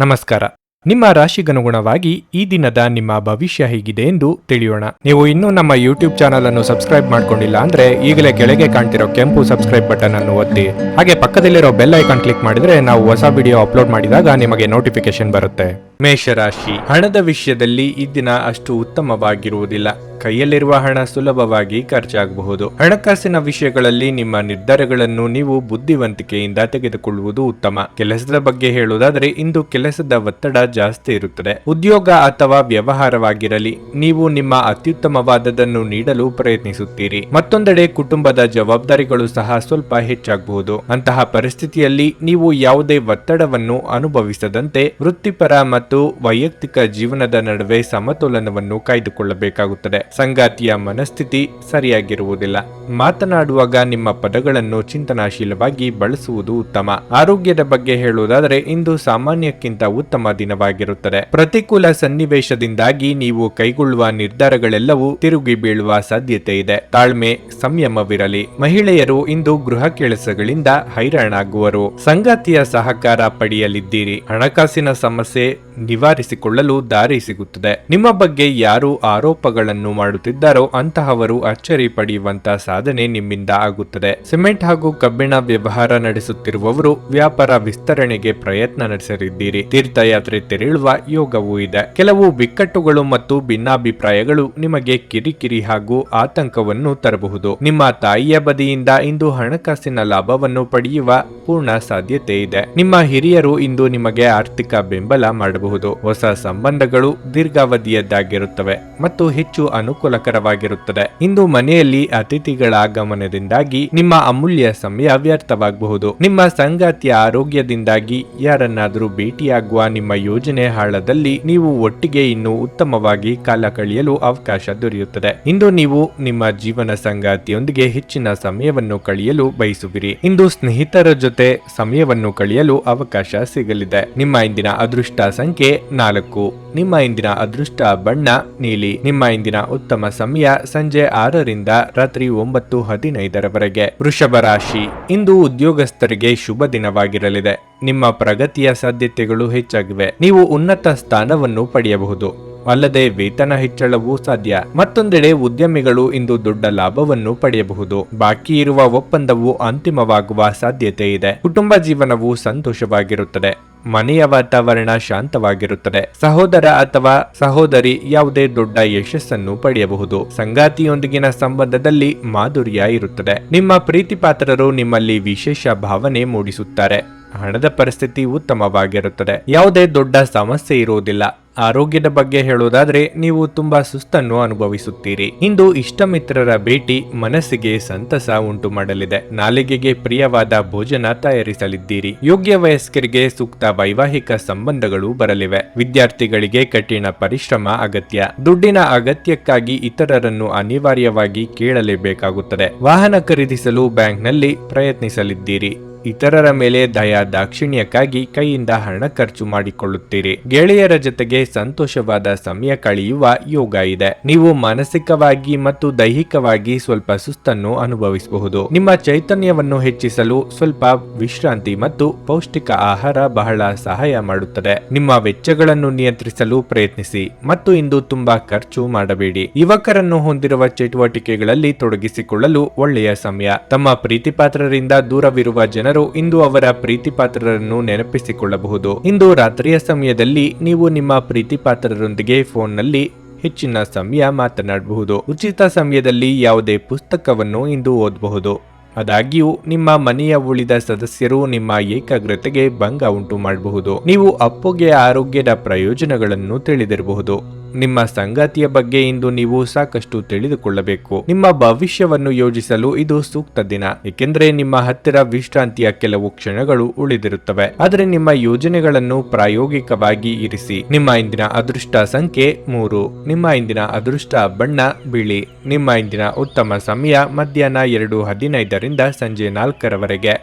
ನಮಸ್ಕಾರ. ನಿಮ್ಮ ರಾಶಿಗನುಗುಣವಾಗಿ ಈ ದಿನದ ನಿಮ್ಮ ಭವಿಷ್ಯ ಹೇಗಿದೆ ಎಂದು ತಿಳಿಯೋಣ. ನೀವು ಇನ್ನೂ ನಮ್ಮ ಯೂಟ್ಯೂಬ್ ಚಾನಲ್ ಅನ್ನು ಸಬ್ಸ್ಕ್ರೈಬ್ ಮಾಡ್ಕೊಂಡಿಲ್ಲ ಅಂದ್ರೆ ಈಗಲೇ ಕೆಳಗೆ ಕಾಣ್ತಿರೋ ಕೆಂಪು ಸಬ್ಸ್ಕ್ರೈಬ್ ಬಟನ್ ಅನ್ನು ಒತ್ತಿ, ಹಾಗೆ ಪಕ್ಕದಲ್ಲಿರೋ ಬೆಲ್ ಐಕಾನ್ ಕ್ಲಿಕ್ ಮಾಡಿದ್ರೆ ನಾವು ಹೊಸ ವಿಡಿಯೋ ಅಪ್ಲೋಡ್ ಮಾಡಿದಾಗ ನಿಮಗೆ ನೋಟಿಫಿಕೇಶನ್ ಬರುತ್ತೆ. ಮೇಷರಾಶಿ, ಹಣದ ವಿಷಯದಲ್ಲಿ ಈ ದಿನ ಅಷ್ಟು ಉತ್ತಮವಾಗಿರುವುದಿಲ್ಲ. ಕೈಯಲ್ಲಿರುವ ಹಣ ಸುಲಭವಾಗಿ ಖರ್ಚಾಗಬಹುದು. ಹಣಕಾಸಿನ ವಿಷಯಗಳಲ್ಲಿ ನಿಮ್ಮ ನಿರ್ಧಾರಗಳನ್ನು ನೀವು ಬುದ್ಧಿವಂತಿಕೆಯಿಂದ ತೆಗೆದುಕೊಳ್ಳುವುದು ಉತ್ತಮ. ಕೆಲಸದ ಬಗ್ಗೆ ಹೇಳುವುದಾದರೆ ಇಂದು ಕೆಲಸದ ಒತ್ತಡ ಜಾಸ್ತಿ ಇರುತ್ತದೆ. ಉದ್ಯೋಗ ಅಥವಾ ವ್ಯವಹಾರವಾಗಿರಲಿ, ನೀವು ನಿಮ್ಮ ಅತ್ಯುತ್ತಮವಾದದನ್ನು ನೀಡಲು ಪ್ರಯತ್ನಿಸುತ್ತೀರಿ. ಮತ್ತೊಂದೆಡೆ ಕುಟುಂಬದ ಜವಾಬ್ದಾರಿಗಳು ಸಹ ಸ್ವಲ್ಪ ಹೆಚ್ಚಾಗಬಹುದು. ಅಂತಹ ಪರಿಸ್ಥಿತಿಯಲ್ಲಿ ನೀವು ಯಾವುದೇ ಒತ್ತಡವನ್ನು ಅನುಭವಿಸದಂತೆ ವೃತ್ತಿಪರ ಮತ್ತು ವೈಯಕ್ತಿಕ ಜೀವನದ ನಡುವೆ ಸಮತೋಲನವನ್ನು ಕಾಯ್ದುಕೊಳ್ಳಬೇಕಾಗುತ್ತದೆ. ಸಂಗಾತಿಯ ಮನಸ್ಥಿತಿ ಸರಿಯಾಗಿರುವುದಿಲ್ಲ. ಮಾತನಾಡುವಾಗ ನಿಮ್ಮ ಪದಗಳನ್ನು ಚಿಂತನಾಶೀಲವಾಗಿ ಬಳಸುವುದು ಉತ್ತಮ. ಆರೋಗ್ಯದ ಬಗ್ಗೆ ಹೇಳುವುದಾದರೆ ಇಂದು ಸಾಮಾನ್ಯಕ್ಕಿಂತ ಉತ್ತಮ ದಿನವಾಗಿರುತ್ತದೆ. ಪ್ರತಿಕೂಲ ಸನ್ನಿವೇಶದಿಂದಾಗಿ ನೀವು ಕೈಗೊಳ್ಳುವ ನಿರ್ಧಾರಗಳೆಲ್ಲವೂ ತಿರುಗಿ ಬೀಳುವ ಸಾಧ್ಯತೆ ಇದೆ. ತಾಳ್ಮೆ, ಸಂಯಮವಿರಲಿ. ಮಹಿಳೆಯರು ಇಂದು ಗೃಹ ಕೆಲಸಗಳಿಂದ ಹೈರಾಣಾಗುವರು. ಸಂಗಾತಿಯ ಸಹಕಾರ ಪಡೆಯಲಿದ್ದೀರಿ. ಹಣಕಾಸಿನ ಸಮಸ್ಯೆ ನಿವಾರಿಸಿಕೊಳ್ಳಲು ದಾರಿ ಸಿಗುತ್ತದೆ. ನಿಮ್ಮ ಬಗ್ಗೆ ಯಾರು ಆರೋಪಗಳನ್ನು ಮಾಡುತ್ತಿದ್ದಾರೋ ಅಂತಹವರು ಅಚ್ಚರಿ ಪಡೆಯುವಂತ ಸಾಧನೆ ನಿಮ್ಮಿಂದ ಆಗುತ್ತದೆ. ಸಿಮೆಂಟ್ ಹಾಗೂ ಕಬ್ಬಿಣ ವ್ಯವಹಾರ ನಡೆಸುತ್ತಿರುವವರು ವ್ಯಾಪಾರ ವಿಸ್ತರಣೆಗೆ ಪ್ರಯತ್ನ ನಡೆಸಲಿದ್ದೀರಿ. ತೀರ್ಥಯಾತ್ರೆ ತೆರಳುವ ಯೋಗವೂ ಇದೆ. ಕೆಲವು ಬಿಕ್ಕಟ್ಟುಗಳು ಮತ್ತು ಭಿನ್ನಾಭಿಪ್ರಾಯಗಳು ನಿಮಗೆ ಕಿರಿಕಿರಿ ಹಾಗೂ ಆತಂಕವನ್ನು ತರಬಹುದು. ನಿಮ್ಮ ತಾಯಿಯ ಬದಿಯಿಂದ ಇಂದು ಹಣಕಾಸಿನ ಲಾಭವನ್ನು ಪಡೆಯುವ ಪೂರ್ಣ ಸಾಧ್ಯತೆ ಇದೆ. ನಿಮ್ಮ ಹಿರಿಯರು ಇಂದು ನಿಮಗೆ ಆರ್ಥಿಕ ಬೆಂಬಲ ಮಾಡಬಹುದು. ಹೊಸ ಸಂಬಂಧಗಳು ದೀರ್ಘಾವಧಿಯದ್ದಾಗಿರುತ್ತವೆ ಮತ್ತು ಹೆಚ್ಚು ಅನುಕೂಲಕರವಾಗಿರುತ್ತದೆ. ಇಂದು ಮನೆಯಲ್ಲಿ ಅತಿಥಿಗಳ ಆಗಮನದಿಂದಾಗಿ ನಿಮ್ಮ ಅಮೂಲ್ಯ ಸಮಯ ವ್ಯರ್ಥವಾಗಬಹುದು. ನಿಮ್ಮ ಸಂಗಾತಿಯ ಆರೋಗ್ಯದಿಂದಾಗಿ ಯಾರನ್ನಾದರೂ ಭೇಟಿಯಾಗುವ ನಿಮ್ಮ ಯೋಜನೆ ಹಾಳದಲ್ಲಿ ನೀವು ಒಟ್ಟಿಗೆ ಇನ್ನೂ ಉತ್ತಮವಾಗಿ ಕಾಲ ಕಳೆಯಲು ಅವಕಾಶ ದೊರೆಯುತ್ತದೆ. ಇಂದು ನೀವು ನಿಮ್ಮ ಜೀವನ ಸಂಗಾತಿಯೊಂದಿಗೆ ಹೆಚ್ಚಿನ ಸಮಯವನ್ನು ಕಳೆಯಲು ಬಯಸುವಿರಿ. ಇಂದು ಸ್ನೇಹಿತರ ಜೊತೆ ಸಮಯವನ್ನು ಕಳೆಯಲು ಅವಕಾಶ ಸಿಗಲಿದೆ. ನಿಮ್ಮ ಇಂದಿನ ಅದೃಷ್ಟ ಸಂಖ್ಯೆ 4. ನಿಮ್ಮ ಇಂದಿನ ಅದೃಷ್ಟ ಬಣ್ಣ ನೀಲಿ. ನಿಮ್ಮ ಇಂದಿನ ಉತ್ತಮ ಸಮಯ ಸಂಜೆ 6 ರಿಂದ ರಾತ್ರಿ 9:15 ವೃಷಭ ರಾಶಿ, ಇಂದು ಉದ್ಯೋಗಸ್ಥರಿಗೆ ಶುಭ ದಿನವಾಗಿರಲಿದೆ. ನಿಮ್ಮ ಪ್ರಗತಿಯ ಸಾಧ್ಯತೆಗಳು ಹೆಚ್ಚಾಗಿವೆ. ನೀವು ಉನ್ನತ ಸ್ಥಾನವನ್ನು ಪಡೆಯಬಹುದು. ಅಲ್ಲದೆ ವೇತನ ಹೆಚ್ಚಳವೂ ಸಾಧ್ಯ. ಮತ್ತೊಂದೆಡೆ ಉದ್ಯಮಿಗಳು ಇಂದು ದೊಡ್ಡ ಲಾಭವನ್ನು ಪಡೆಯಬಹುದು. ಬಾಕಿ ಇರುವ ಒಪ್ಪಂದವು ಅಂತಿಮವಾಗುವ ಸಾಧ್ಯತೆ ಇದೆ. ಕುಟುಂಬ ಜೀವನವು ಸಂತೋಷವಾಗಿರುತ್ತದೆ. ಮನೆಯ ವಾತಾವರಣ ಶಾಂತವಾಗಿರುತ್ತದೆ. ಸಹೋದರ ಅಥವಾ ಸಹೋದರಿ ಯಾವುದೇ ದೊಡ್ಡ ಯಶಸ್ಸನ್ನು ಪಡೆಯಬಹುದು. ಸಂಗಾತಿಯೊಂದಿಗಿನ ಸಂಬಂಧದಲ್ಲಿ ಮಾಧುರ್ಯ ಇರುತ್ತದೆ. ನಿಮ್ಮ ಪ್ರೀತಿಪಾತ್ರರು ನಿಮ್ಮಲ್ಲಿ ವಿಶೇಷ ಭಾವನೆ ಮೂಡಿಸುತ್ತಾರೆ. ಹಣದ ಪರಿಸ್ಥಿತಿ ಉತ್ತಮವಾಗಿರುತ್ತದೆ. ಯಾವುದೇ ದೊಡ್ಡ ಸಮಸ್ಯೆ ಇರುವುದಿಲ್ಲ. ಆರೋಗ್ಯದ ಬಗ್ಗೆ ಹೇಳುವುದಾದ್ರೆ ನೀವು ತುಂಬಾ ಸುಸ್ತನ್ನು ಅನುಭವಿಸುತ್ತೀರಿ. ಇಂದು ಇಷ್ಟ ಮಿತ್ರರ ಭೇಟಿ ಮನಸ್ಸಿಗೆ ಸಂತಸ ಉಂಟು ಮಾಡಲಿದೆ. ನಾಲಿಗೆಗೆ ಪ್ರಿಯವಾದ ಭೋಜನ ತಯಾರಿಸಲಿದ್ದೀರಿ. ಯೋಗ್ಯ ವಯಸ್ಕರಿಗೆ ಸೂಕ್ತ ವೈವಾಹಿಕ ಸಂಬಂಧಗಳು ಬರಲಿವೆ. ವಿದ್ಯಾರ್ಥಿಗಳಿಗೆ ಕಠಿಣ ಪರಿಶ್ರಮ ಅಗತ್ಯ. ದುಡ್ಡಿನ ಅಗತ್ಯಕ್ಕಾಗಿ ಇತರರನ್ನು ಅನಿವಾರ್ಯವಾಗಿ ಕೇಳಲೇಬೇಕಾಗುತ್ತದೆ. ವಾಹನ ಖರೀದಿಸಲು ಬ್ಯಾಂಕ್ನಲ್ಲಿ ಪ್ರಯತ್ನಿಸಲಿದ್ದೀರಿ. ಇತರರ ಮೇಲೆ ದಯಾ ದಾಕ್ಷಿಣ್ಯಕ್ಕಾಗಿ ಕೈಯಿಂದ ಹಣ ಖರ್ಚು ಮಾಡಿಕೊಳ್ಳುತ್ತೀರಿ. ಗೆಳೆಯರ ಜೊತೆಗೆ ಸಂತೋಷವಾದ ಸಮಯ ಕಳೆಯುವ ಯೋಗ ಇದೆ. ನೀವು ಮಾನಸಿಕವಾಗಿ ಮತ್ತು ದೈಹಿಕವಾಗಿ ಸ್ವಲ್ಪ ಸುಸ್ತನ್ನು ಅನುಭವಿಸಬಹುದು. ನಿಮ್ಮ ಚೈತನ್ಯವನ್ನು ಹೆಚ್ಚಿಸಲು ಸ್ವಲ್ಪ ವಿಶ್ರಾಂತಿ ಮತ್ತು ಪೌಷ್ಟಿಕ ಆಹಾರ ಬಹಳ ಸಹಾಯ ಮಾಡುತ್ತದೆ. ನಿಮ್ಮ ವೆಚ್ಚಗಳನ್ನು ನಿಯಂತ್ರಿಸಲು ಪ್ರಯತ್ನಿಸಿ ಮತ್ತು ಇಂದು ತುಂಬಾ ಖರ್ಚು ಮಾಡಬೇಡಿ. ಯುವಕರನ್ನು ಹೊಂದಿರುವ ಚಟುವಟಿಕೆಗಳಲ್ಲಿ ತೊಡಗಿಸಿಕೊಳ್ಳಲು ಒಳ್ಳೆಯ ಸಮಯ. ತಮ್ಮ ಪ್ರೀತಿಪಾತ್ರರಿಂದ ದೂರವಿರುವ ಜನರು ಇಂದು ಅವರ ಪ್ರೀತಿಪಾತ್ರರನ್ನು ನೆನಪಿಸಿಕೊಳ್ಳಬಹುದು. ಇಂದು ರಾತ್ರಿಯ ಸಮಯದಲ್ಲಿ ನೀವು ನಿಮ್ಮ ಪ್ರೀತಿಪಾತ್ರರೊಂದಿಗೆ ಫೋನ್ನಲ್ಲಿ ಹೆಚ್ಚಿನ ಸಮಯ ಮಾತನಾಡಬಹುದು. ಉಚಿತ ಸಮಯದಲ್ಲಿ ಯಾವುದೇ ಪುಸ್ತಕವನ್ನು ಇಂದು ಓದಬಹುದು. ಆದಾಗ್ಯೂ ನಿಮ್ಮ ಮನೆಯ ಉಳಿದ ಸದಸ್ಯರು ನಿಮ್ಮ ಏಕಾಗ್ರತೆಗೆ ಭಂಗ ಉಂಟು ಮಾಡಬಹುದು. ನೀವು ಅಪ್ಪುಗೆ ಆರೋಗ್ಯದ ಪ್ರಯೋಜನಗಳನ್ನು ತಿಳಿದಿರಬಹುದು. ನಿಮ್ಮ ಸಂಗಾತಿಯ ಬಗ್ಗೆ ಇಂದು ನೀವು ಸಾಕಷ್ಟು ತಿಳಿದುಕೊಳ್ಳಬೇಕು. ನಿಮ್ಮ ಭವಿಷ್ಯವನ್ನು ಯೋಜಿಸಲು ಇದು ಸೂಕ್ತ ದಿನ, ಏಕೆಂದರೆ ನಿಮ್ಮ ಹತ್ತಿರ ವಿಶ್ರಾಂತಿಯ ಕೆಲವು ಕ್ಷಣಗಳು ಉಳಿದಿರುತ್ತವೆ. ಆದರೆ ನಿಮ್ಮ ಯೋಜನೆಗಳನ್ನು ಪ್ರಾಯೋಗಿಕವಾಗಿ ಇರಿಸಿ. ನಿಮ್ಮ ಇಂದಿನ ಅದೃಷ್ಟ ಸಂಖ್ಯೆ 3. ನಿಮ್ಮ ಇಂದಿನ ಅದೃಷ್ಟ ಬಣ್ಣ ಬಿಳಿ. ನಿಮ್ಮ ಇಂದಿನ ಉತ್ತಮ ಸಮಯ ಮಧ್ಯಾಹ್ನ 2:15 ರಿಂದ ಸಂಜೆ 4:00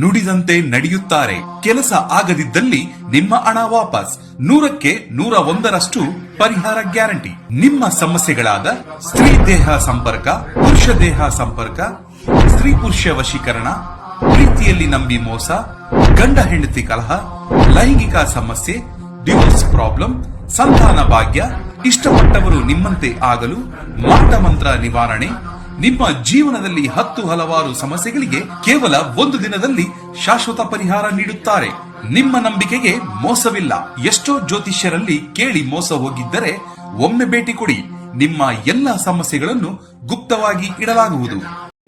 ನುಡಿದಂತೆ ನಡೆಯುತ್ತಾರೆ. ಕೆಲಸ ಆಗದಿದ್ದಲ್ಲಿ ನಿಮ್ಮ ಹಣ ವಾಪಸ್. 100ಕ್ಕೆ 101ರಷ್ಟು ಪರಿಹಾರ ಗ್ಯಾರಂಟಿ. ನಿಮ್ಮ ಸಮಸ್ಯೆಗಳಾದ ಸ್ತ್ರೀ ದೇಹ ಸಂಪರ್ಕ, ಪುರುಷ ದೇಹ ಸಂಪರ್ಕ, ಸ್ತ್ರೀ ಪುರುಷ ವಶೀಕರಣ, ಪ್ರೀತಿಯಲ್ಲಿ ನಂಬಿ ಮೋಸ, ಗಂಡ ಹೆಂಡತಿ ಕಲಹ, ಲೈಂಗಿಕ ಸಮಸ್ಯೆ, ಡಿವೋರ್ಸ್ ಪ್ರಾಬ್ಲಮ್, ಸಂತಾನ ಭಾಗ್ಯ, ಇಷ್ಟಪಟ್ಟವರು ನಿಮ್ಮಂತೆ ಆಗಲು, ಮಾಟ ಮಂತ್ರ ನಿವಾರಣೆ, ನಿಮ್ಮ ಜೀವನದಲ್ಲಿ ಹಲವಾರು ಸಮಸ್ಯೆಗಳಿಗೆ ಕೇವಲ ಒಂದು ದಿನದಲ್ಲಿ ಶಾಶ್ವತ ಪರಿಹಾರ ನೀಡುತ್ತಾರೆ. ನಿಮ್ಮ ನಂಬಿಕೆಗೆ ಮೋಸವಿಲ್ಲ. ಎಷ್ಟೋ ಜ್ಯೋತಿಷ್ಯರಲ್ಲಿ ಕೇಳಿ ಮೋಸ ಹೋಗಿದ್ದರೆ ಒಮ್ಮೆ ಭೇಟಿ ಕೊಡಿ. ನಿಮ್ಮ ಎಲ್ಲಾ ಸಮಸ್ಯೆಗಳನ್ನು ಗುಪ್ತವಾಗಿ ಇಡಲಾಗುವುದು.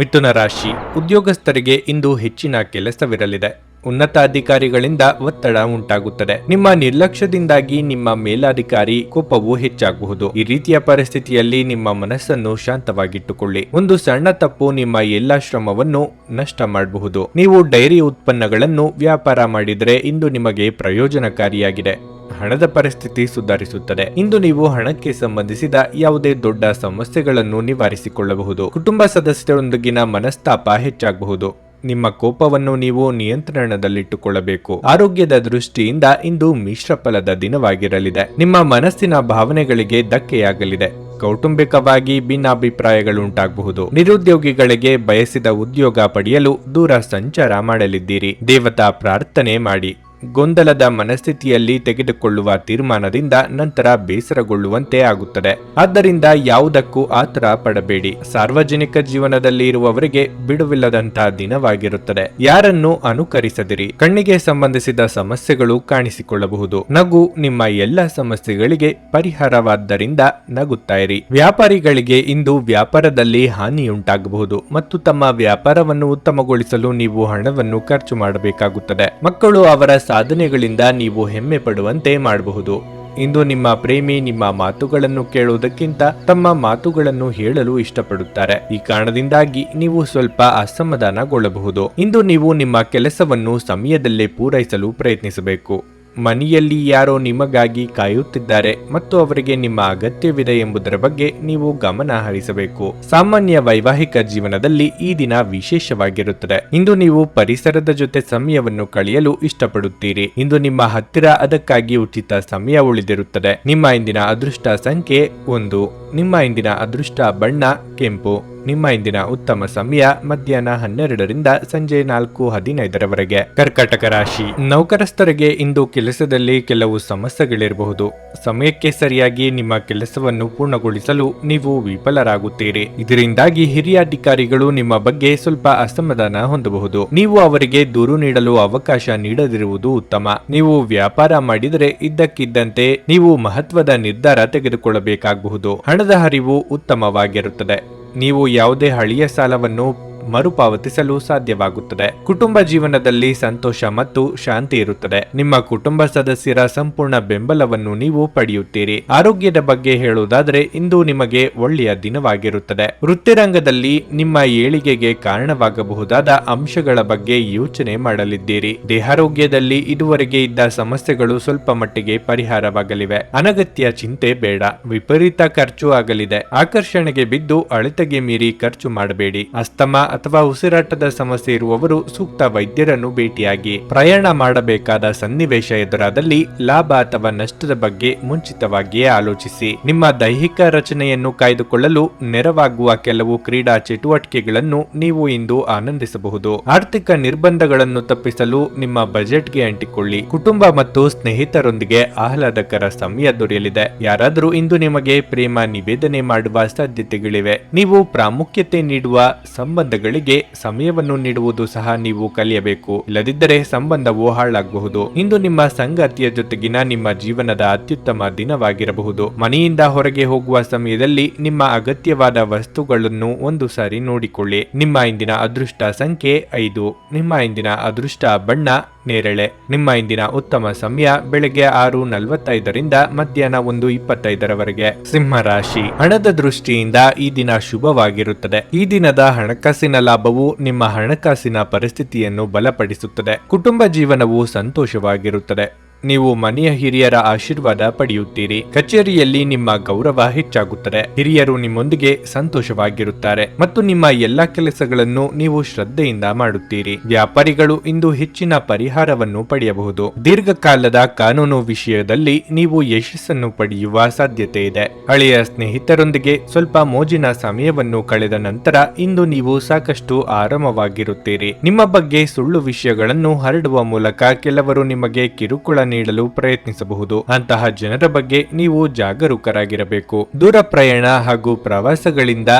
ಮಿಥುನ ರಾಶಿ, ಉದ್ಯೋಗಸ್ಥರಿಗೆ ಇಂದು ಹೆಚ್ಚಿನ ಕೆಲಸವಿರಲಿದೆ. ಉನ್ನತಾಧಿಕಾರಿಗಳಿಂದ ಒತ್ತಡ ಉಂಟಾಗುತ್ತದೆ. ನಿಮ್ಮ ನಿರ್ಲಕ್ಷ್ಯದಿಂದಾಗಿ ನಿಮ್ಮ ಮೇಲಾಧಿಕಾರಿ ಕೋಪವು ಹೆಚ್ಚಾಗಬಹುದು. ಈ ರೀತಿಯ ಪರಿಸ್ಥಿತಿಯಲ್ಲಿ ನಿಮ್ಮ ಮನಸ್ಸನ್ನು ಶಾಂತವಾಗಿಟ್ಟುಕೊಳ್ಳಿ. ಒಂದು ಸಣ್ಣ ತಪ್ಪು ನಿಮ್ಮ ಎಲ್ಲಾ ಶ್ರಮವನ್ನು ನಷ್ಟ ಮಾಡಬಹುದು. ನೀವು ಡೈರಿ ಉತ್ಪನ್ನಗಳನ್ನು ವ್ಯಾಪಾರ ಮಾಡಿದರೆ ಇಂದು ನಿಮಗೆ ಪ್ರಯೋಜನಕಾರಿಯಾಗಿದೆ. ಹಣದ ಪರಿಸ್ಥಿತಿ ಸುಧಾರಿಸುತ್ತದೆ. ಇಂದು ನೀವು ಹಣಕ್ಕೆ ಸಂಬಂಧಿಸಿದ ಯಾವುದೇ ದೊಡ್ಡ ಸಮಸ್ಯೆಗಳನ್ನು ನಿವಾರಿಸಿಕೊಳ್ಳಬಹುದು. ಕುಟುಂಬ ಸದಸ್ಯರೊಂದಿಗಿನ ಮನಸ್ತಾಪ ಹೆಚ್ಚಾಗಬಹುದು. ನಿಮ್ಮ ಕೋಪವನ್ನು ನೀವು ನಿಯಂತ್ರಣದಲ್ಲಿಟ್ಟುಕೊಳ್ಳಬೇಕು. ಆರೋಗ್ಯದ ದೃಷ್ಟಿಯಿಂದ ಇಂದು ಮಿಶ್ರ ಫಲದ ದಿನವಾಗಿರಲಿದೆ. ನಿಮ್ಮ ಮನಸ್ಸಿನ ಭಾವನೆಗಳಿಗೆ ಧಕ್ಕೆಯಾಗಲಿದೆ. ಕೌಟುಂಬಿಕವಾಗಿ ಭಿನ್ನಾಭಿಪ್ರಾಯಗಳುಂಟಾಗಬಹುದು. ನಿರುದ್ಯೋಗಿಗಳಿಗೆ ಬಯಸಿದ ಉದ್ಯೋಗ ಪಡೆಯಲು ದೂರ ಸಂಚಾರ ಮಾಡಲಿದ್ದೀರಿ. ದೇವತಾ ಪ್ರಾರ್ಥನೆ ಮಾಡಿ. ಗೊಂದಲದ ಮನಸ್ಥಿತಿಯಲ್ಲಿ ತೆಗೆದುಕೊಳ್ಳುವ ತೀರ್ಮಾನದಿಂದ ನಂತರ ಬೇಸರಗೊಳ್ಳುವಂತೆ ಆಗುತ್ತದೆ. ಆದ್ದರಿಂದ ಯಾವುದಕ್ಕೂ ಆತರ ಪಡಬೇಡಿ. ಸಾರ್ವಜನಿಕ ಜೀವನದಲ್ಲಿ ಇರುವವರಿಗೆ ಬಿಡುವಿಲ್ಲದಂತಹ ದಿನವಾಗಿರುತ್ತದೆ. ಯಾರನ್ನು ಅನುಕರಿಸದಿರಿ. ಕಣ್ಣಿಗೆ ಸಂಬಂಧಿಸಿದ ಸಮಸ್ಯೆಗಳು ಕಾಣಿಸಿಕೊಳ್ಳಬಹುದು. ನಗು ನಿಮ್ಮ ಎಲ್ಲ ಸಮಸ್ಯೆಗಳಿಗೆ ಪರಿಹಾರವಾದ್ದರಿಂದ ನಗುತ್ತಾ ಇರಿ. ವ್ಯಾಪಾರಿಗಳಿಗೆ ಇಂದು ವ್ಯಾಪಾರದಲ್ಲಿ ಹಾನಿಯುಂಟಾಗಬಹುದು ಮತ್ತು ತಮ್ಮ ವ್ಯಾಪಾರವನ್ನು ಉತ್ತಮಗೊಳಿಸಲು ನೀವು ಹಣವನ್ನು ಖರ್ಚು ಮಾಡಬೇಕಾಗುತ್ತದೆ. ಮಕ್ಕಳು ಅವರ ಸಾಧನೆಗಳಿಂದ ನೀವು ಹೆಮ್ಮೆ ಪಡುವಂತೆ ಮಾಡಬಹುದು. ಇಂದು ನಿಮ್ಮ ಪ್ರೇಮಿ ನಿಮ್ಮ ಮಾತುಗಳನ್ನು ಕೇಳುವುದಕ್ಕಿಂತ ತಮ್ಮ ಮಾತುಗಳನ್ನು ಹೇಳಲು ಇಷ್ಟಪಡುತ್ತಾರೆ. ಈ ಕಾರಣದಿಂದಾಗಿ ನೀವು ಸ್ವಲ್ಪ ಅಸಮಾಧಾನಗೊಳ್ಳಬಹುದು. ಇಂದು ನೀವು ನಿಮ್ಮ ಕೆಲಸವನ್ನು ಸಮಯದಲ್ಲೇ ಪೂರೈಸಲು ಪ್ರಯತ್ನಿಸಬೇಕು. ಮನೆಯಲ್ಲಿ ಯಾರೋ ನಿಮಗಾಗಿ ಕಾಯುತ್ತಿದ್ದಾರೆ ಮತ್ತು ಅವರಿಗೆ ನಿಮ್ಮ ಅಗತ್ಯವಿದೆ ಎಂಬುದರ ಬಗ್ಗೆ ನೀವು ಗಮನ ಹರಿಸಬೇಕು. ಸಾಮಾನ್ಯ ವೈವಾಹಿಕ ಜೀವನದಲ್ಲಿ ಈ ದಿನ ವಿಶೇಷವಾಗಿರುತ್ತದೆ. ಇಂದು ನೀವು ಪರಿಸರದ ಜೊತೆ ಸಮಯವನ್ನು ಕಳೆಯಲು ಇಷ್ಟಪಡುತ್ತೀರಿ. ಇಂದು ನಿಮ್ಮ ಹತ್ತಿರ ಅದಕ್ಕಾಗಿ ಉಚಿತ ಸಮಯ ಉಳಿದಿರುತ್ತದೆ. ನಿಮ್ಮ ಇಂದಿನ ಅದೃಷ್ಟ ಸಂಖ್ಯೆ 1. ನಿಮ್ಮ ಇಂದಿನ ಅದೃಷ್ಟ ಬಣ್ಣ ಕೆಂಪು. ನಿಮ್ಮ ಇಂದಿನ ಉತ್ತಮ ಸಮಯ ಮಧ್ಯಾಹ್ನ 12ರಿಂದ ಸಂಜೆ 4:15 ಕರ್ಕಾಟಕ ರಾಶಿ, ನೌಕರಸ್ಥರಿಗೆ ಇಂದು ಕೆಲಸದಲ್ಲಿ ಕೆಲವು ಸಮಸ್ಯೆಗಳಿರಬಹುದು. ಸಮಯಕ್ಕೆ ಸರಿಯಾಗಿ ನಿಮ್ಮ ಕೆಲಸವನ್ನು ಪೂರ್ಣಗೊಳಿಸಲು ನೀವು ವಿಫಲರಾಗುತ್ತೀರಿ. ಇದರಿಂದಾಗಿ ಹಿರಿಯ ಅಧಿಕಾರಿಗಳು ನಿಮ್ಮ ಬಗ್ಗೆ ಸ್ವಲ್ಪ ಅಸಮಾಧಾನ ಹೊಂದಬಹುದು. ನೀವು ಅವರಿಗೆ ದೂರು ನೀಡಲು ಅವಕಾಶ ನೀಡದಿರುವುದು ಉತ್ತಮ. ನೀವು ವ್ಯಾಪಾರ ಮಾಡಿದರೆ ಇದ್ದಕ್ಕಿದ್ದಂತೆ ನೀವು ಮಹತ್ವದ ನಿರ್ಧಾರ ತೆಗೆದುಕೊಳ್ಳಬೇಕಾಗಬಹುದು. ಹಣದ ಹರಿವು ಉತ್ತಮವಾಗಿರುತ್ತದೆ. ನೀವು ಯಾವುದೇ ಹಳೆಯ ಸಾಲವನ್ನು ಮರುಪಾವತಿಸಲು ಸಾಧ್ಯವಾಗುತ್ತದೆ. ಕುಟುಂಬ ಜೀವನದಲ್ಲಿ ಸಂತೋಷ ಮತ್ತು ಶಾಂತಿ ಇರುತ್ತದೆ. ನಿಮ್ಮ ಕುಟುಂಬ ಸದಸ್ಯರ ಸಂಪೂರ್ಣ ಬೆಂಬಲವನ್ನು ನೀವು ಪಡೆಯುತ್ತೀರಿ. ಆರೋಗ್ಯದ ಬಗ್ಗೆ ಹೇಳುವುದಾದರೆ ಇಂದು ನಿಮಗೆ ಒಳ್ಳೆಯ ದಿನವಾಗಿರುತ್ತದೆ. ವೃತ್ತಿರಂಗದಲ್ಲಿ ನಿಮ್ಮ ಏಳಿಗೆಗೆ ಕಾರಣವಾಗಬಹುದಾದ ಅಂಶಗಳ ಬಗ್ಗೆ ಯೋಚನೆ ಮಾಡಲಿದ್ದೀರಿ. ದೇಹಾರೋಗ್ಯದಲ್ಲಿ ಇದುವರೆಗೆ ಇದ್ದ ಸಮಸ್ಯೆಗಳು ಸ್ವಲ್ಪ ಮಟ್ಟಿಗೆ ಪರಿಹಾರವಾಗಲಿವೆ. ಅನಗತ್ಯ ಚಿಂತೆ ಬೇಡ. ವಿಪರೀತ ಖರ್ಚು ಆಗಲಿದೆ. ಆಕರ್ಷಣೆಗೆ ಬಿದ್ದು ಅಳತೆಗೆ ಮೀರಿ ಖರ್ಚು ಮಾಡಬೇಡಿ. ಅಸ್ತಮಾ ಅಥವಾ ಉಸಿರಾಟದ ಸಮಸ್ಯೆ ಇರುವವರು ಸೂಕ್ತ ವೈದ್ಯರನ್ನು ಭೇಟಿಯಾಗಿ. ಪ್ರಯಾಣ ಮಾಡಬೇಕಾದ ಸನ್ನಿವೇಶ ಎದುರಾದಲ್ಲಿ ಲಾಭ ಅಥವಾ ನಷ್ಟದ ಬಗ್ಗೆ ಮುಂಚಿತವಾಗಿಯೇ ಆಲೋಚಿಸಿ. ನಿಮ್ಮ ದೈಹಿಕ ರಚನೆಯನ್ನು ಕಾಯ್ದುಕೊಳ್ಳಲು ನೆರವಾಗುವ ಕೆಲವು ಕ್ರೀಡಾ ಚಟುವಟಿಕೆಗಳನ್ನು ನೀವು ಇಂದು ಆನಂದಿಸಬಹುದು. ಆರ್ಥಿಕ ನಿರ್ಬಂಧಗಳನ್ನು ತಪ್ಪಿಸಲು ನಿಮ್ಮ ಬಜೆಟ್ಗೆ ಅಂಟಿಕೊಳ್ಳಿ. ಕುಟುಂಬ ಮತ್ತು ಸ್ನೇಹಿತರೊಂದಿಗೆ ಆಹ್ಲಾದಕರ ಸಮಯ ದೊರೆಯಲಿದೆ. ಯಾರಾದರೂ ಇಂದು ನಿಮಗೆ ಪ್ರೇಮ ನಿವೇದನೆ ಮಾಡುವ ಸಾಧ್ಯತೆಗಳಿವೆ. ನೀವು ಪ್ರಾಮುಖ್ಯತೆ ನೀಡುವ ಸಂಬಂಧಗಳಿಗೆ ಸಮಯವನ್ನು ನೀಡುವುದು ಸಹ ನೀವು ಕಲಿಯಬೇಕು. ಇಲ್ಲದಿದ್ದರೆ ಸಂಬಂಧವು ಹಾಳಾಗಬಹುದು. ಇಂದು ನಿಮ್ಮ ಸಂಗಾತಿಯ ಜೊತೆಗಿನ ನಿಮ್ಮ ಜೀವನದ ಅತ್ಯುತ್ತಮ ದಿನವಾಗಿರಬಹುದು. ಮನೆಯಿಂದ ಹೊರಗೆ ಹೋಗುವ ಸಮಯದಲ್ಲಿ ನಿಮ್ಮ ಅಗತ್ಯವಾದ ವಸ್ತುಗಳನ್ನು ಒಂದು ಸಾರಿ ನೋಡಿಕೊಳ್ಳಿ. ನಿಮ್ಮ ಇಂದಿನ ಅದೃಷ್ಟ ಸಂಖ್ಯೆ 5. ನಿಮ್ಮ ಇಂದಿನ ಅದೃಷ್ಟ ಬಣ್ಣ ನೇರಳೆ. ನಿಮ್ಮ ಇಂದಿನ ಉತ್ತಮ ಸಮಯ ಬೆಳಗ್ಗೆ 6:45ರಿಂದ ಮಧ್ಯಾಹ್ನ 1:25 ಸಿಂಹ ರಾಶಿ, ಹಣದ ದೃಷ್ಟಿಯಿಂದ ಈ ದಿನ ಶುಭವಾಗಿರುತ್ತದೆ. ಈ ದಿನದ ಹಣಕಾಸಿನ ಲಾಭವು ನಿಮ್ಮ ಹಣಕಾಸಿನ ಪರಿಸ್ಥಿತಿಯನ್ನು ಬಲಪಡಿಸುತ್ತದೆ. ಕುಟುಂಬ ಜೀವನವು ಸಂತೋಷವಾಗಿರುತ್ತದೆ. ನೀವು ಮನೆಯ ಹಿರಿಯರ ಆಶೀರ್ವಾದ ಪಡೆಯುತ್ತೀರಿ. ಕಚೇರಿಯಲ್ಲಿ ನಿಮ್ಮ ಗೌರವ ಹೆಚ್ಚಾಗುತ್ತದೆ. ಹಿರಿಯರು ನಿಮ್ಮೊಂದಿಗೆ ಸಂತೋಷವಾಗಿರುತ್ತಾರೆ ಮತ್ತು ನಿಮ್ಮ ಎಲ್ಲಾ ಕೆಲಸಗಳನ್ನು ನೀವು ಶ್ರದ್ಧೆಯಿಂದ ಮಾಡುತ್ತೀರಿ. ವ್ಯಾಪಾರಿಗಳು ಇಂದು ಹೆಚ್ಚಿನ ಪರಿಹಾರವನ್ನು ಪಡೆಯಬಹುದು. ದೀರ್ಘಕಾಲದ ಕಾನೂನು ವಿಷಯದಲ್ಲಿ ನೀವು ಯಶಸ್ಸನ್ನು ಪಡೆಯುವ ಸಾಧ್ಯತೆ ಇದೆ. ಹಳೆಯ ಸ್ನೇಹಿತರೊಂದಿಗೆ ಸ್ವಲ್ಪ ಮೋಜಿನ ಸಮಯವನ್ನು ಕಳೆದ ನಂತರ ಇಂದು ನೀವು ಸಾಕಷ್ಟು ಆರಾಮವಾಗಿರುತ್ತೀರಿ. ನಿಮ್ಮ ಬಗ್ಗೆ ಸುಳ್ಳು ವಿಷಯಗಳನ್ನು ಹರಡುವ ಮೂಲಕ ಕೆಲವರು ನಿಮಗೆ ಕಿರುಕುಳ ನೀಡಲು ಪ್ರಯತ್ನಿಸಬಹುದು. ಅಂತಹ ಜನರ ಬಗ್ಗೆ ನೀವು ಜಾಗರೂಕರಾಗಿರಬೇಕು. ದೂರ ಪ್ರಯಾಣ ಹಾಗೂ ಪ್ರವಾಸಗಳಿಂದ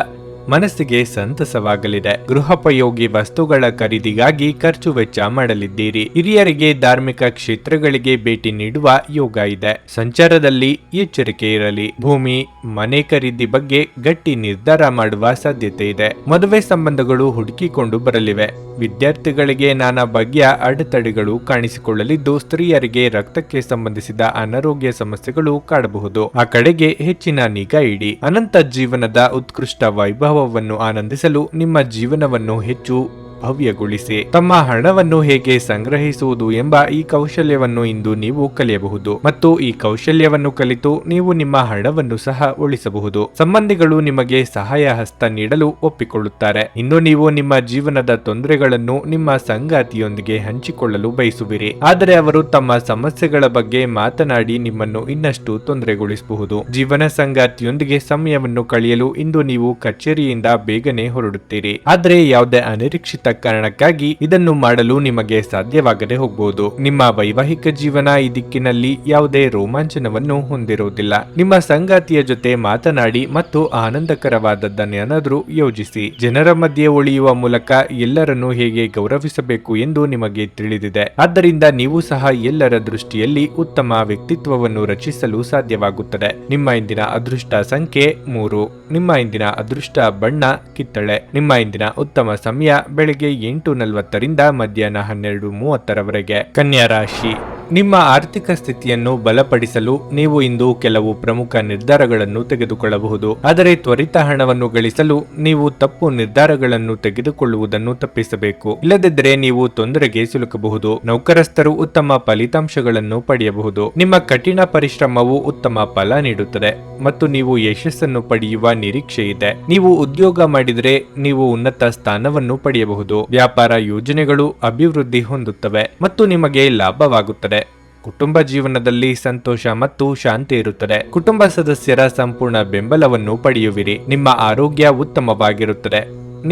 ಮನಸ್ಸಿಗೆ ಸಂತಸವಾಗಲಿದೆ. ಗೃಹೋಪಯೋಗಿ ವಸ್ತುಗಳ ಖರೀದಿಗಾಗಿ ಖರ್ಚು ವೆಚ್ಚ ಮಾಡಲಿದ್ದೀರಿ. ಹಿರಿಯರಿಗೆ ಧಾರ್ಮಿಕ ಕ್ಷೇತ್ರಗಳಿಗೆ ಭೇಟಿ ನೀಡುವ ಯೋಗ ಇದೆ. ಸಂಚಾರದಲ್ಲಿ ಎಚ್ಚರಿಕೆ ಇರಲಿ. ಭೂಮಿ, ಮನೆ ಖರೀದಿ ಬಗ್ಗೆ ಗಟ್ಟಿ ನಿರ್ಧಾರ ಮಾಡುವ ಸಾಧ್ಯತೆ ಇದೆ. ಮದುವೆ ಸಂಬಂಧಗಳು ಹುಡುಕಿಕೊಂಡು ಬರಲಿವೆ. ವಿದ್ಯಾರ್ಥಿಗಳಿಗೆ ನಾನಾ ಬಗೆಯ ಅಡೆತಡೆಗಳು ಕಾಣಿಸಿಕೊಳ್ಳಲಿದ್ದು, ಸ್ತ್ರೀಯರಿಗೆ ರಕ್ತಕ್ಕೆ ಸಂಬಂಧಿಸಿದ ಅನಾರೋಗ್ಯ ಸಮಸ್ಯೆಗಳು ಕಾಡಬಹುದು. ಆ ಕಡೆಗೆ ಹೆಚ್ಚಿನ ನಿಗಾ ಇಡಿ. ಅನಂತ ಜೀವನದ ಉತ್ಕೃಷ್ಟ ವೈಭವವನ್ನು ಆನಂದಿಸಲು ನಿಮ್ಮ ಜೀವನವನ್ನು ಹೆಚ್ಚು ಭವ್ಯಗೊಳಿಸಿ. ತಮ್ಮ ಹಣವನ್ನು ಹೇಗೆ ಸಂಗ್ರಹಿಸುವುದು ಎಂಬ ಈ ಕೌಶಲ್ಯವನ್ನು ಇಂದು ನೀವು ಕಲಿಯಬಹುದು ಮತ್ತು ಈ ಕೌಶಲ್ಯವನ್ನು ಕಲಿತು ನೀವು ನಿಮ್ಮ ಹಣವನ್ನು ಸಹ ಉಳಿಸಬಹುದು. ಸಂಬಂಧಿಗಳು ನಿಮಗೆ ಸಹಾಯ ಹಸ್ತ ನೀಡಲು ಒಪ್ಪಿಕೊಳ್ಳುತ್ತಾರೆ. ಇನ್ನು ನೀವು ನಿಮ್ಮ ಜೀವನದ ತೊಂದರೆಗಳನ್ನು ನಿಮ್ಮ ಸಂಗಾತಿಯೊಂದಿಗೆ ಹಂಚಿಕೊಳ್ಳಲು ಬಯಸುವಿರಿ, ಆದರೆ ಅವರು ತಮ್ಮ ಸಮಸ್ಯೆಗಳ ಬಗ್ಗೆ ಮಾತನಾಡಿ ನಿಮ್ಮನ್ನು ಇನ್ನಷ್ಟು ತೊಂದರೆಗೊಳಿಸಬಹುದು. ಜೀವನ ಸಂಗಾತಿಯೊಂದಿಗೆ ಸಮಯವನ್ನು ಕಳೆಯಲು ಇಂದು ನೀವು ಕಚೇರಿಯಿಂದ ಬೇಗನೆ ಹೊರಡುತ್ತೀರಿ, ಆದರೆ ಯಾವುದೇ ಅನಿರೀಕ್ಷಿತ ಕಾರಣಕ್ಕಾಗಿ ಇದನ್ನು ಮಾಡಲು ನಿಮಗೆ ಸಾಧ್ಯವಾಗದೆ ಹೋಗಬಹುದು. ನಿಮ್ಮ ವೈವಾಹಿಕ ಜೀವನ ಈ ದಿಕ್ಕಿನಲ್ಲಿ ಯಾವುದೇ ರೋಮಾಂಚನವನ್ನು ಹೊಂದಿರುವುದಿಲ್ಲ. ನಿಮ್ಮ ಸಂಗಾತಿಯ ಜೊತೆ ಮಾತನಾಡಿ ಮತ್ತು ಆನಂದಕರವಾದದ್ದನ್ನೇನಾದರೂ ಯೋಜಿಸಿ. ಜನರ ಮಧ್ಯೆ ಉಳಿಯುವ ಮೂಲಕ ಎಲ್ಲರನ್ನೂ ಹೇಗೆ ಗೌರವಿಸಬೇಕು ಎಂದು ನಿಮಗೆ ತಿಳಿದಿದೆ. ಆದ್ದರಿಂದ ನೀವು ಸಹ ಎಲ್ಲರ ದೃಷ್ಟಿಯಲ್ಲಿ ಉತ್ತಮ ವ್ಯಕ್ತಿತ್ವವನ್ನು ರಚಿಸಲು ಸಾಧ್ಯವಾಗುತ್ತದೆ. ನಿಮ್ಮ ಇಂದಿನ ಅದೃಷ್ಟ ಸಂಖ್ಯೆ 3. ನಿಮ್ಮ ಇಂದಿನ ಅದೃಷ್ಟ ಬಣ್ಣ ಕಿತ್ತಳೆ. ನಿಮ್ಮ ಇಂದಿನ ಉತ್ತಮ ಸಮಯ ಬೆಳಗ್ಗೆ 8:40 ಮಧ್ಯಾಹ್ನ 12:30 ಕನ್ಯಾ ರಾಶಿ. ನಿಮ್ಮ ಆರ್ಥಿಕ ಸ್ಥಿತಿಯನ್ನು ಬಲಪಡಿಸಲು ನೀವು ಇಂದು ಕೆಲವು ಪ್ರಮುಖ ನಿರ್ಧಾರಗಳನ್ನು ತೆಗೆದುಕೊಳ್ಳಬಹುದು. ಆದರೆ ತ್ವರಿತ ಹಣವನ್ನು ಗಳಿಸಲು ನೀವು ತಪ್ಪು ನಿರ್ಧಾರಗಳನ್ನು ತೆಗೆದುಕೊಳ್ಳುವುದನ್ನು ತಪ್ಪಿಸಬೇಕು. ಇಲ್ಲದಿದ್ದರೆ ನೀವು ತೊಂದರೆಗೆ ಸಿಲುಕಬಹುದು. ನೌಕರಸ್ಥರು ಉತ್ತಮ ಫಲಿತಾಂಶಗಳನ್ನು ಪಡೆಯಬಹುದು. ನಿಮ್ಮ ಕಠಿಣ ಪರಿಶ್ರಮವು ಉತ್ತಮ ಫಲ ನೀಡುತ್ತದೆ ಮತ್ತು ನೀವು ಯಶಸ್ಸನ್ನು ಪಡೆಯುವ ನಿರೀಕ್ಷೆ ಇದೆ. ನೀವು ಉದ್ಯೋಗ ಮಾಡಿದರೆ ನೀವು ಉನ್ನತ ಸ್ಥಾನವನ್ನು ಪಡೆಯಬಹುದು. ವ್ಯಾಪಾರ ಯೋಜನೆಗಳು ಅಭಿವೃದ್ಧಿ ಹೊಂದುತ್ತವೆ ಮತ್ತು ನಿಮಗೆ ಲಾಭವಾಗುತ್ತದೆ. ಕುಟುಂಬ ಜೀವನದಲ್ಲಿ ಸಂತೋಷ ಮತ್ತು ಶಾಂತಿ ಇರುತ್ತದೆ. ಕುಟುಂಬ ಸದಸ್ಯರ ಸಂಪೂರ್ಣ ಬೆಂಬಲವನ್ನು ಪಡೆಯುವಿರಿ. ನಿಮ್ಮ ಆರೋಗ್ಯ ಉತ್ತಮವಾಗಿರುತ್ತದೆ.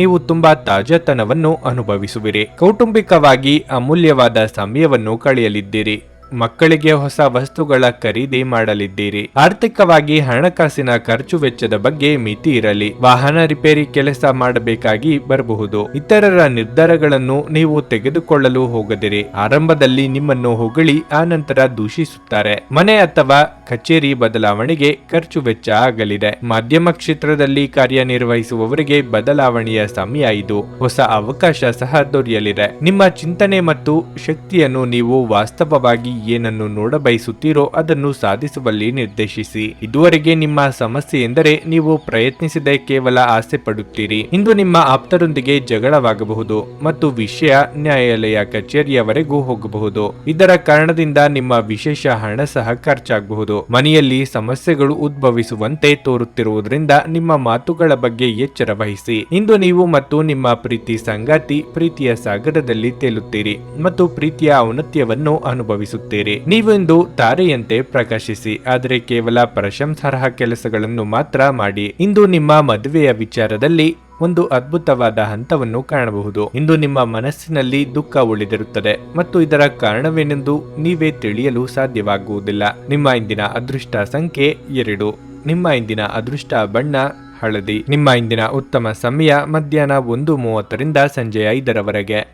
ನೀವು ತುಂಬಾ ತಾಜಾತನವನ್ನು ಅನುಭವಿಸುವಿರಿ. ಕೌಟುಂಬಿಕವಾಗಿ ಅಮೂಲ್ಯವಾದ ಸಮಯವನ್ನು ಕಳೆಯಲಿದ್ದೀರಿ. ಮಕ್ಕಳಿಗೆ ಹೊಸ ವಸ್ತುಗಳ ಖರೀದಿ ಮಾಡಲಿದ್ದೀರಿ. ಆರ್ಥಿಕವಾಗಿ ಹಣಕಾಸಿನ ಖರ್ಚು ವೆಚ್ಚದ ಬಗ್ಗೆ ಮಿತಿ ಇರಲಿ. ವಾಹನ ರಿಪೇರಿ ಕೆಲಸ ಮಾಡಬೇಕಾಗಿ ಬರಬಹುದು. ಇತರರ ನಿರ್ಧಾರಗಳನ್ನು ನೀವು ತೆಗೆದುಕೊಳ್ಳಲು ಹೋಗದಿರಿ. ಆರಂಭದಲ್ಲಿ ನಿಮ್ಮನ್ನು ಹೊಗಳಿ ಆನಂತರ ದೂಷಿಸುತ್ತಾರೆ. ಮನೆ ಅಥವಾ ಕಚೇರಿ ಬದಲಾವಣೆಗೆ ಖರ್ಚು ವೆಚ್ಚ ಆಗಲಿದೆ. ಮಾಧ್ಯಮ ಕ್ಷೇತ್ರದಲ್ಲಿ ಕಾರ್ಯನಿರ್ವಹಿಸುವವರಿಗೆ ಬದಲಾವಣೆಯ ಸಮಯ ಇದು. ಹೊಸ ಅವಕಾಶ ಸಹ ದೊರೆಯಲಿದೆ. ನಿಮ್ಮ ಚಿಂತನೆ ಮತ್ತು ಶಕ್ತಿಯನ್ನು ನೀವು ವಾಸ್ತವವಾಗಿ ಏನನ್ನು ನೋಡಬಯಸುತ್ತೀರೋ ಅದನ್ನು ಸಾಧಿಸುವಲ್ಲಿ ನಿರ್ದೇಶಿಸಿ. ಇದುವರೆಗೆ ನಿಮ್ಮ ಸಮಸ್ಯೆ ಎಂದರೆ ನೀವು ಪ್ರಯತ್ನಿಸದೆ ಕೇವಲ ಆಸೆ ಪಡುತ್ತೀರಿ. ಇಂದು ನಿಮ್ಮ ಆಪ್ತರೊಂದಿಗೆ ಜಗಳವಾಗಬಹುದು ಮತ್ತು ವಿಷಯ ನ್ಯಾಯಾಲಯ ಕಚೇರಿಯವರೆಗೂ ಹೋಗಬಹುದು. ಇದರ ಕಾರಣದಿಂದ ನಿಮ್ಮ ವಿಶೇಷ ಹಣ ಸಹ ಖರ್ಚಾಗಬಹುದು. ಮನೆಯಲ್ಲಿ ಸಮಸ್ಯೆಗಳು ಉದ್ಭವಿಸುವಂತೆ ತೋರುತ್ತಿರುವುದರಿಂದ ನಿಮ್ಮ ಮಾತುಗಳ ಬಗ್ಗೆ ಎಚ್ಚರ ವಹಿಸಿ. ಇಂದು ನೀವು ಮತ್ತು ನಿಮ್ಮ ಪ್ರೀತಿ ಸಂಗಾತಿ ಪ್ರೀತಿಯ ಸಾಗರದಲ್ಲಿ ತೇಲುತ್ತೀರಿ ಮತ್ತು ಪ್ರೀತಿಯ ಔನ್ನತ್ಯವನ್ನು ಅನುಭವಿಸುತ್ತೀರಿ. ನೀವು ಇಂದು ತಾರೆಯಂತೆ ಪ್ರಕಾಶಿಸಿ, ಆದರೆ ಕೇವಲ ಪ್ರಶಂಸಾರ್ಹ ಕೆಲಸಗಳನ್ನು ಮಾತ್ರ ಮಾಡಿ. ಇಂದು ನಿಮ್ಮ ಮದುವೆಯ ವಿಚಾರದಲ್ಲಿ ಒಂದು ಅದ್ಭುತವಾದ ಹಂತವನ್ನು ಕಾಣಬಹುದು. ಇಂದು ನಿಮ್ಮ ಮನಸ್ಸಿನಲ್ಲಿ ದುಃಖ ಉಳಿದಿರುತ್ತದೆ ಮತ್ತು ಇದರ ಕಾರಣವೇನೆಂದು ನೀವೇ ತಿಳಿಯಲು ಸಾಧ್ಯವಾಗುವುದಿಲ್ಲ. ನಿಮ್ಮ ಇಂದಿನ ಅದೃಷ್ಟ ಸಂಖ್ಯೆ 2. ನಿಮ್ಮ ಇಂದಿನ ಅದೃಷ್ಟ ಬಣ್ಣ ಹಳದಿ. ನಿಮ್ಮ ಇಂದಿನ ಉತ್ತಮ ಸಮಯ ಮಧ್ಯಾಹ್ನ 1:30 ಸಂಜೆ 5:00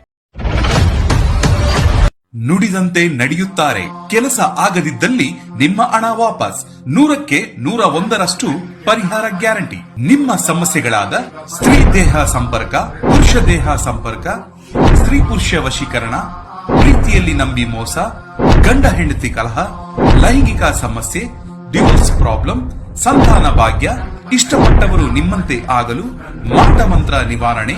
ನುಡಿದಂತೆ ನಡೆಯುತ್ತಾರೆ. ಕೆಲಸ ಆಗದಿದ್ದಲ್ಲಿ ನಿಮ್ಮ ಹಣ ವಾಪಸ್. 100ಕ್ಕೆ 101ರಷ್ಟು ಪರಿಹಾರ ಗ್ಯಾರಂಟಿ. ನಿಮ್ಮ ಸಮಸ್ಯೆಗಳಾದ ಸ್ತ್ರೀ ದೇಹ ಸಂಪರ್ಕ, ಪುರುಷ ದೇಹ ಸಂಪರ್ಕ, ಸ್ತ್ರೀ ಪುರುಷ ವಶೀಕರಣ, ಪ್ರೀತಿಯಲ್ಲಿ ನಂಬಿ ಮೋಸ, ಗಂಡ ಹೆಂಡತಿ ಕಲಹ, ಲೈಂಗಿಕ ಸಮಸ್ಯೆ, ಡಿವೋರ್ಸ್ ಪ್ರಾಬ್ಲಮ್, ಸಂತಾನ ಭಾಗ್ಯ, ಇಷ್ಟಪಟ್ಟವರು ನಿಮ್ಮಂತೆ ಆಗಲು ಮಾಟ ಮಂತ್ರ ನಿವಾರಣೆ,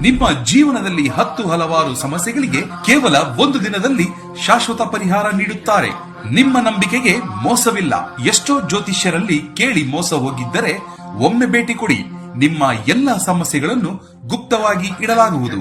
ನಿಮ್ಮ ಜೀವನದಲ್ಲಿ 10 ಹಲವಾರು ಸಮಸ್ಯೆಗಳಿಗೆ ಕೇವಲ 1 ದಿನದಲ್ಲಿ ಶಾಶ್ವತ ಪರಿಹಾರ ನೀಡುತ್ತಾರೆ. ನಿಮ್ಮ ನಂಬಿಕೆಗೆ ಮೋಸವಿಲ್ಲ. ಎಷ್ಟೋ ಜ್ಯೋತಿಷ್ಯರಲ್ಲಿ ಕೇಳಿ ಮೋಸ ಹೋಗಿದ್ದರೆ ಒಮ್ಮೆ ಭೇಟಿ ಕೊಡಿ. ನಿಮ್ಮ ಎಲ್ಲ ಸಮಸ್ಯೆಗಳನ್ನು ಗುಪ್ತವಾಗಿ ಇಡಲಾಗುವುದು.